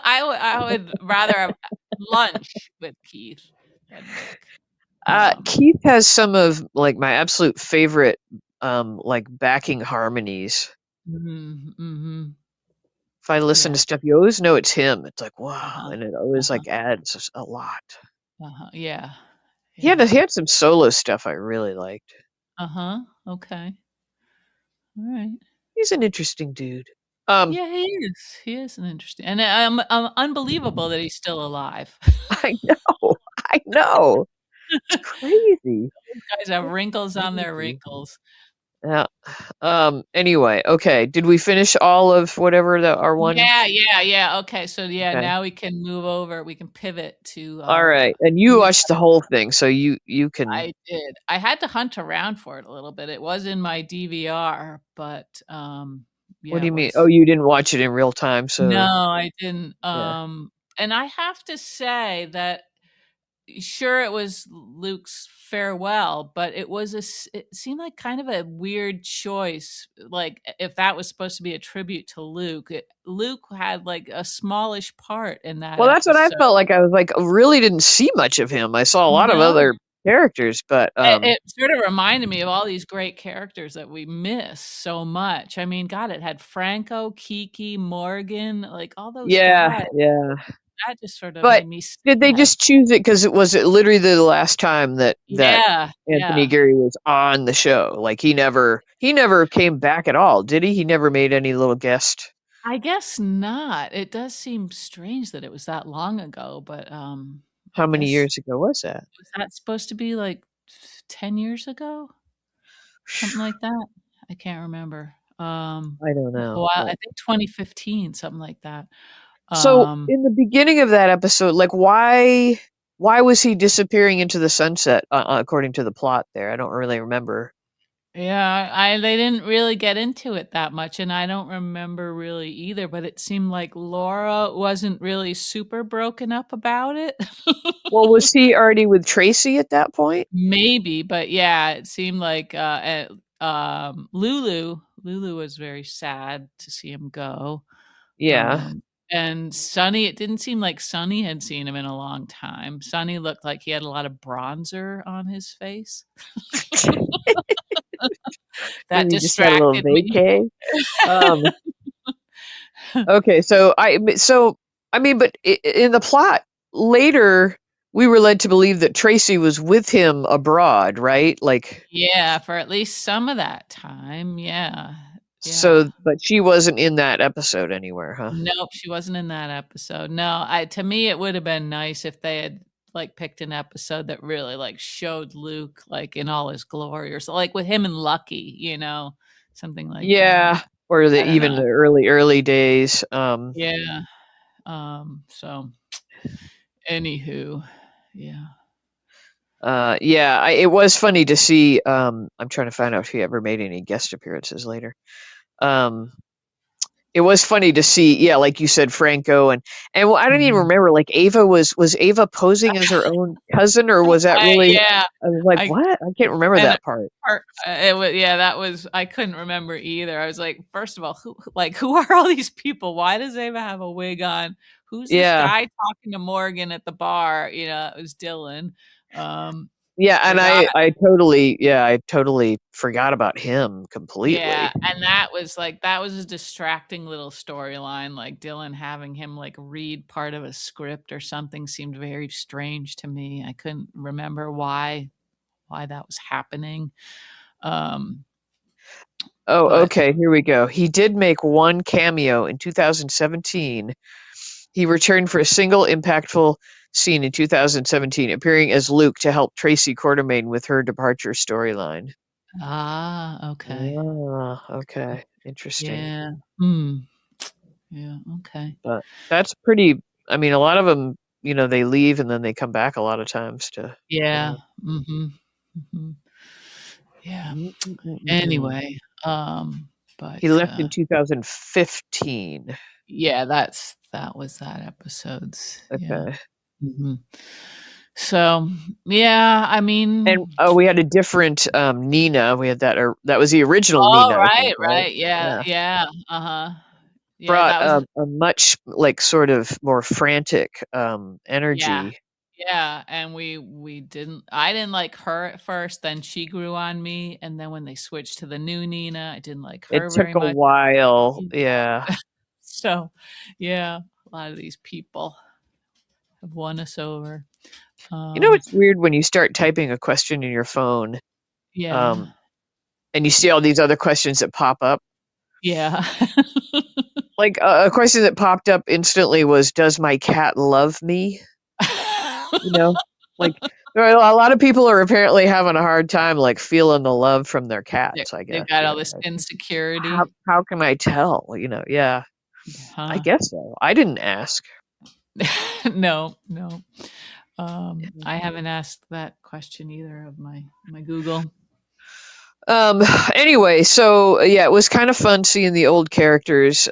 I would rather have lunch with Keith than Mick. Um, Keith has some of, like, my absolute favorite, like, backing harmonies. mhm, mhm. If I listen Yeah. to stuff, you always know it's him. It's like, "Wow," Uh-huh. and it always, Uh-huh. like, adds a lot. Uh-huh. Yeah. He Yeah. had some solo stuff I really liked. Uh-huh. Okay. Alright. He's an interesting dude. Um, Yeah, he is. He is an interesting and, unbelievable that he's still alive. I know, I know. It's crazy. Guys have It's wrinkles on their crazy. wrinkles. Yeah. Anyway, okay, did we finish all of whatever our one Yeah, yeah, yeah, okay, so, yeah, okay. now we can pivot to, Alright, and you movie watched the whole thing, so you can I did. I had to hunt around for it a little bit. It was in my DVR, but, What Yeah, do it you mean? Oh, was. you didn't watch it in real time, No, so I didn't, yeah. and I have to say that sure it was Luke's farewell, but it seemed like kind of a weird choice. Like if that was supposed to be a tribute to Luke, Luke had like a smallish part in that Well, that's what I episode. felt like. I was like, really didn't see much of him. I saw a lot of No, other characters, but it sort of reminded me of all these great characters that we miss so much. I mean, God, it had Franco, Kiki, Morgan, like all those yeah, guys. yeah. That just sort of But made me did they sad. just choose it because it was it literally the last time that Yeah, Anthony yeah. Gary was on the show? Like he never came back at all, did he? He never made any little guest. I guess not. It does seem strange that it was that long ago, but, How I many guess years ago was that? was that supposed to be, like, 10 years ago? Something like that? I can't remember. I don't A know, while I but think 2015, something like that. so Um, in the beginning of that episode, like why was he disappearing into the sunset according to the plot there? I don't really remember. yeah, I they didn't really get into it that much, and I don't remember really either, but it seemed like Laura wasn't really super broken up about it. Well, was he already with Tracy at that point? Maybe, but yeah, it seemed like, Lulu was very sad to see him go. Yeah. And Sonny, it didn't seem like Sonny had seen him in a long time. Sonny looked like he had a lot of bronzer on his face. That Maybe you just had a little distracted me. vacay. Um, okay, I mean, but in the plot later, we were led to believe that Tracy was with him abroad, right? Like, Yeah, for at least some of that time, yeah, yeah. so, but she wasn't in that episode anywhere, huh? Nope, she wasn't in that episode. No, I to me, it would have been nice if they had, like, picked an episode that really, like, showed Luke, like, in all his glory or so like, with him and Lucky, something like that. Yeah, or I don't even know. the early days. Yeah, so anywho, yeah. Yeah, it was funny to see. I'm trying to find out if he ever made any guest appearances later. Um, it was funny to see, yeah, like you said, Franco and well, I don't even Mhm. remember. Like Ava was Ava posing as her own cousin, or was that really? Yeah, I was like, I what? I can't remember and that part. it was yeah, that was I couldn't remember either. I was like, first of all, who are all these people? Why does Ava have a wig on? Who's this Yeah, guy talking to Morgan at the bar? It was Dylan. Um, yeah, and forgot I totally forgot about him Yeah, completely. and that was a distracting little storyline, like Dylan having him like read part of a script or something seemed very strange to me. I couldn't remember why that was happening. Um, Oh, but okay, here we go. He did make one cameo in 2017. He returned for a single impactful scene in 2017, appearing as Luke to help Tracy Quartermain with her departure storyline. okay. Ah, okay. Interesting. Yeah. Hmm. Yeah, okay. But that's pretty, I mean, a lot of them, they leave and then they come back a lot of times Yeah. Mhm. Mhm. Yeah. Mm, mm, mm, mm, mm. Anyway, He but, left in 2015. yeah, that was that episode's yeah. Okay. Mhm. So, yeah, I And mean we had a different Nina. We had that was the original oh, Nina, I think, right, right? right, yeah, Yeah. yeah, uh-huh. Yeah, Brought that was a much like sort of more frantic yeah, energy. yeah, and we didn't I didn't like her at first, then she grew on me, and then when they switched to the new Nina, I didn't like It her took very a much. while. Yeah. Yeah. So, yeah, a lot of these people have won us over. Um, It's weird when you start typing a question in your phone, yeah, um, and you see all these other questions that pop up. yeah. Like a question that popped up instantly was, "Does my cat love me?" You know, like there are a lot of people are apparently having a hard time like feeling the love from their cats. I They've guess. got all this How insecurity. how can I tell? Yeah, I Huh? guess so. I didn't ask. No, no. I haven't asked that question either of my Google. Um, anyway, so yeah, it was kind of fun seeing the old characters.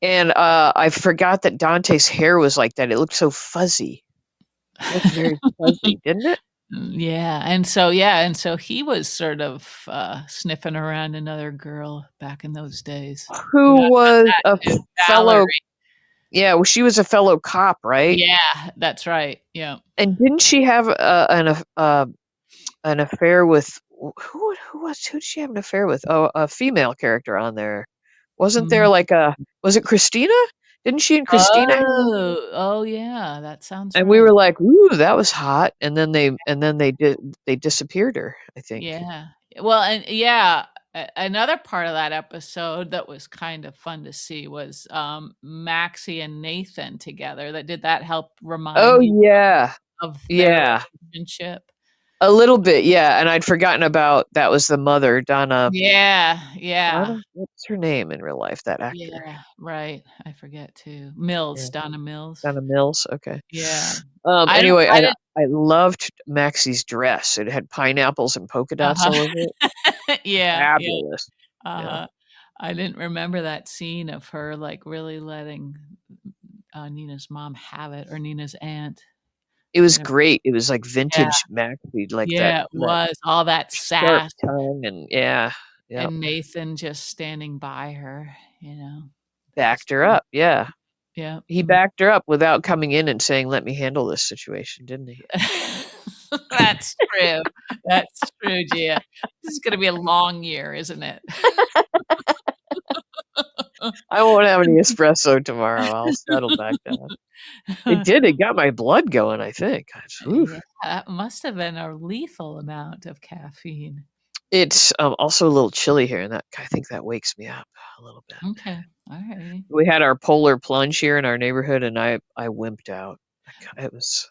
And I forgot that Dante's hair was like that. It looked so fuzzy. It looked very fuzzy, didn't it? And so he was sort of, sniffing around another girl back in those days. Who Not was that a new fellow? Valerie. Yeah, well, she was a fellow cop, right? Yeah, that's right, yeah. And didn't she have an affair with who did she have an affair with? Oh, a female character on there. Wasn't there Mhm. like a was it Christina? Didn't she and Christina have an affair? Oh, yeah, that sounds And we were right. like, "Ooh, that was hot." And then they disappeared her, I think. Yeah. Well, and yeah, another part of that episode that was kind of fun to see was, Maxie and Nathan together. That did that help Oh remind you yeah. of their Yeah. relationship? A little bit, yeah, and I'd forgotten about that was the mother, Yeah, yeah, Donna, what's her name in real life, that actor? yeah, right. I forget too. Yeah, Donna Mills. Donna Mills, okay. Yeah. Anyway, I didn't I loved Maxie's dress. It had pineapples and polka dots uh-huh. all over it. Yeah, yeah, Fabulous. Yeah. uh-huh. I didn't remember that scene of her, like, really letting, Nina's mom have it, or Nina's aunt. It was Whatever. great. It was like Yeah, vintage Maxie, like yeah, it that was, all that sharp sass, tongue and yeah, yep. and Nathan just standing by her, you know? That was Backed her up, yeah. yeah, He mm. backed her up without coming in and saying, "Let me handle this situation," didn't he? That's true. That's true, Gia. This is gonna be a long year, isn't it? I won't have any espresso tomorrow. I'll settle back down. It did. It got my blood going, I think. Yeah, Oof. that must have been a lethal amount of caffeine. It's also a little chilly here, and that I think that wakes me up a little bit. Okay, alrighty. We had our polar plunge here in our neighborhood, and I wimped out. It was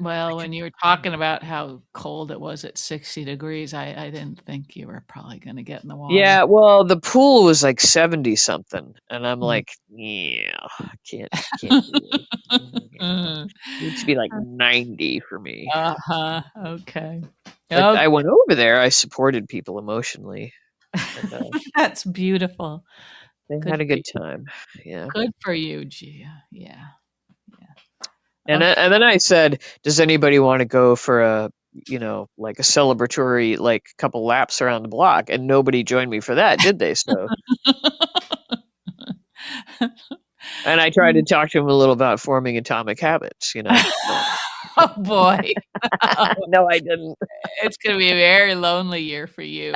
I Well, when couldn't you were do talking it. about how cold it was at 60 degrees, I didn't think you were probably gonna get in the water. Yeah, well, the pool was like 70 something, and I'm Mm. like, yeah, I can't do this. Needs to be like 90 for me. Uh-huh, okay. But Okay. I went over there. I supported people emotionally, and That's beautiful. they Good had a for good you. time. Yeah. Good for you, Gia. Yeah, yeah. And Okay. then I said, "Does anybody want to go for like a celebratory like couple laps around the block?" And nobody joined me for that, did they? So, and I tried to talk to him a little about forming atomic habits, but Oh, boy. no, I didn't. It's gonna be a very lonely year for you.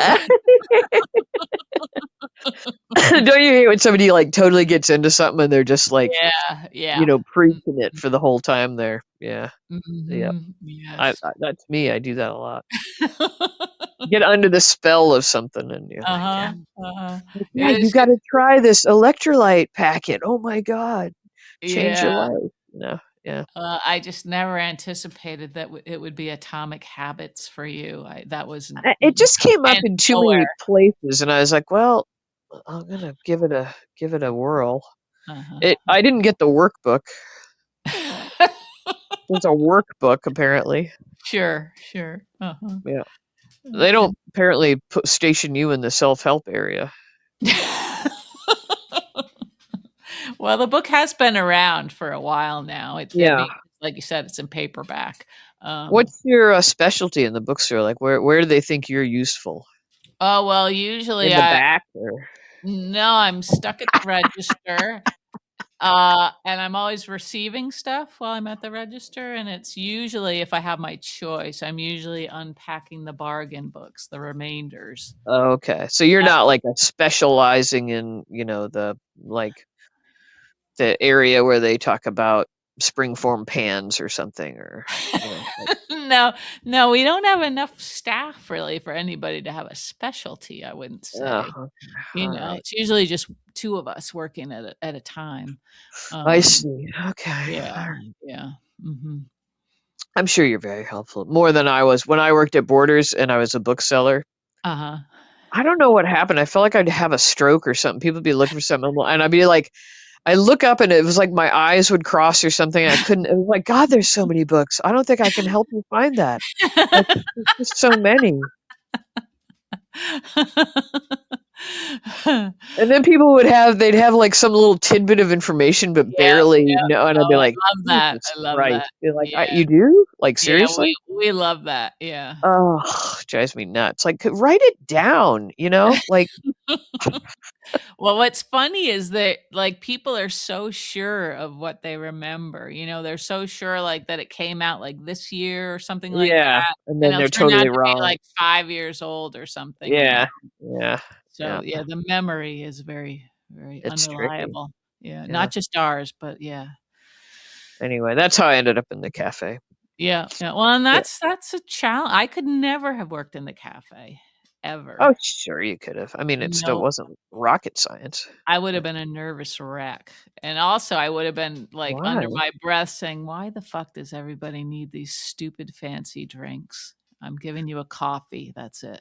Don't you hate when somebody like totally gets into something and they're just like, Yeah, yeah. preaching it for the whole time there? Yeah. Yep. Mhm. I, Yes. I that's me. I do that a lot. Get under the spell of something and you're like, Uh-huh, yeah. uh-huh. Like, It "Yeah, you is good. gotta try this electrolyte packet. Oh my god. Change your Yeah. life." Yeah. I just never anticipated that it would be Atomic Habits for you. I that was It just came up went in too nowhere. many places, and I was like, "Well, I'm gonna give it a whirl." Uh-huh. I didn't get the workbook. There's a workbook apparently. Sure, sure. Uh-huh. Yeah. They Okay. don't apparently station you in the self-help area. Well, the book has been around for a while now. I Yeah. mean, like you said, it's in paperback. Um, What's your, specialty in the bookstore? Like, where do they think you're useful? oh, well, usually In the back or no, I'm stuck at the register. And I'm always receiving stuff while I'm at the register, and it's usually, if I have my choice, I'm usually unpacking the bargain books, the remainders. Oh, okay. So you're That not, like, a specializing in, the area where they talk about springform pans or something like No, no, we don't have enough staff really for anybody to have a specialty, I wouldn't oh, say. okay. Alright. It's usually just 2 of us working at a time. I Um, see. Okay. yeah, Alright. yeah, mhm. I'm sure you're very helpful, more than I was. When I worked at Borders and I was a bookseller, Uh-huh. I don't know what happened. I felt like I'd have a stroke or something. People would be looking for something, and I'd be like I look up and it was like my eyes would cross or something. I couldn't it was like, "God, there's so many books. I don't think I can help you find that." Like, there's just so many. And then they'd have like some little tidbit of information, but Yep, barely yep. know. And I'd be Oh, like, I love that. Jesus I love Christ. that. You're like, Yeah, you do? Like, yeah, seriously? we love that, yeah. Oh, drives me nuts. Like, write it down, you know? Like, Well, what's funny is that, like, people are so sure of what they remember, they're so sure, like, that it came out, like, this year or something like yeah. that, And and then it'll they're turn out totally to be, wrong. like, 5 years old or something. Yeah. Yeah. So, Yeah. yeah, the memory is very, very It's tricky. unreliable. Yeah, Yeah. not just ours, but yeah. Anyway, that's how I ended up in the cafe. Yeah, yeah, well, and Yeah. that's a challenge. I could never have worked in the cafe, Oh, ever. sure, you could have. I mean, it still No, wasn't rocket science. I would have But been a nervous wreck, and also I would have been, like, under why? my breath saying, "Why the fuck does everybody need these stupid fancy drinks? I'm giving you a coffee, that's it."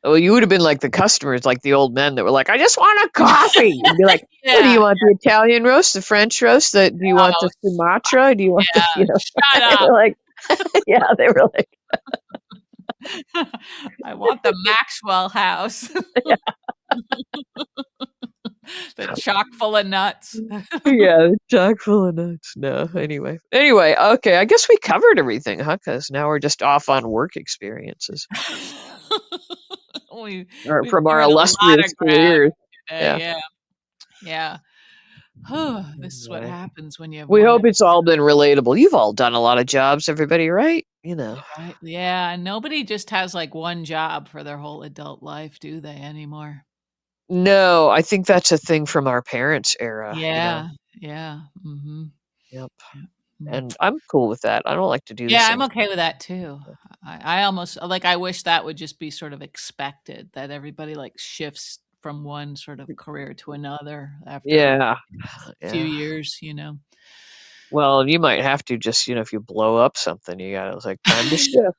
Well, you would have been like the customers, like the old men that were like, "I just want a coffee." You'd be like, "What do Yeah. you want? The Italian roast, the French roast? Do you want Oh, the Sumatra? Do you want the, yeah, shut up. they're like, yeah, they were like, I want the Maxwell House. yeah, The chock full of nuts. yeah, chock full of nuts. No, anyway, okay. I guess we covered everything, huh? Because now we're just off on work experiences We or we've from our covered a lot illustrious of ground careers. today, Yeah. yeah, yeah. This is what Anyway, happens when you have we one hope it's all been relatable. You've all done a lot of jobs, everybody, right? right? Yeah, and nobody just has, like, one job for their whole adult life, do they, anymore? No, I think that's a thing from our parents' era. Yeah, yeah, mhm, Yep. yeah, mm. And I'm cool with that. I don't like to do the Yeah, same I'm thing. okay with that too. I almost like, I wish that would just be sort of expected, that everybody, like, shifts from one sort of career to another after a Yeah, few yeah. years. Well, you might have to just, if you blow up something, it's like time to shift.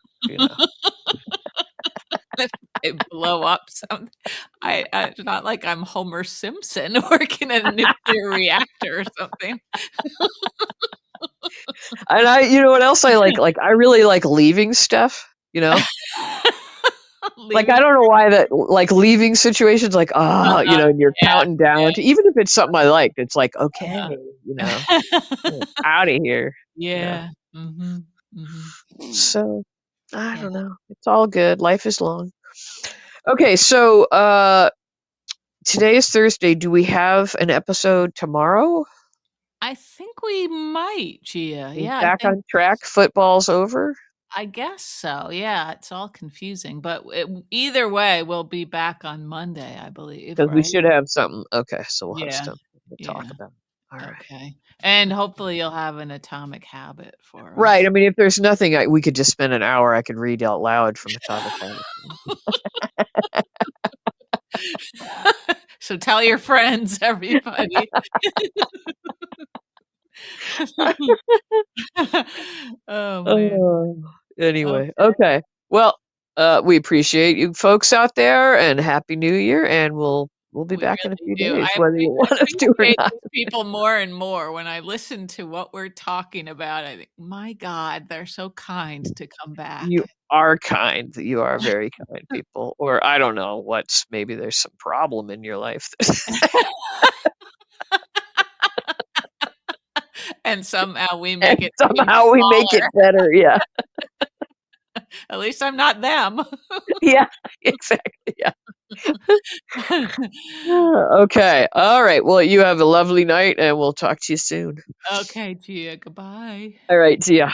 If they blow up something. It's not like I'm Homer Simpson working in a nuclear reactor or something. And you know what else I like? Like I really like leaving stuff, you know? Like I Leaving. don't know why that like leaving situations like, Uh-huh, and you're yeah, counting down to even if it's something I liked, it's like, okay, yeah. out of here, you know. Yeah, mhm, mhm. So I Yeah. don't know. It's all good. Life is long. Okay, so today is Thursday. Do we have an episode tomorrow? I think we might, Gia. Are we Yeah, I back think on track? Football's over? I guess so. Yeah, it's all confusing, but either way, we'll be back on Monday, I believe, Because we right? should have something. Okay, so we'll have Yeah, stuff to talk yeah. about. All right. Okay. And hopefully you'll have an atomic habit for Right. I us. mean, if there's nothing, we could just spend an hour. I could read out loud from Atomic Habits. So tell your friends, everybody. Oh, man. Oh, anyway, Okay. okay. Well, we appreciate you folks out there, and Happy New Year, and we'll be We back in a really few do. days, whether you I want us to or appreciate not. these people more and more. When I listen to what we're talking about, I think, "My God, they're so kind to come You back." are kind. You are very kind people. Or I don't know what's maybe there's some problem in your life. And somehow we And make it seem somehow we make it smaller. better. Yeah. At least I'm not them. Yeah. Exactly. Yeah. Okay. All right. Well, you have a lovely night, and we'll talk to you soon. Okay, Gia, goodbye. All right. See ya.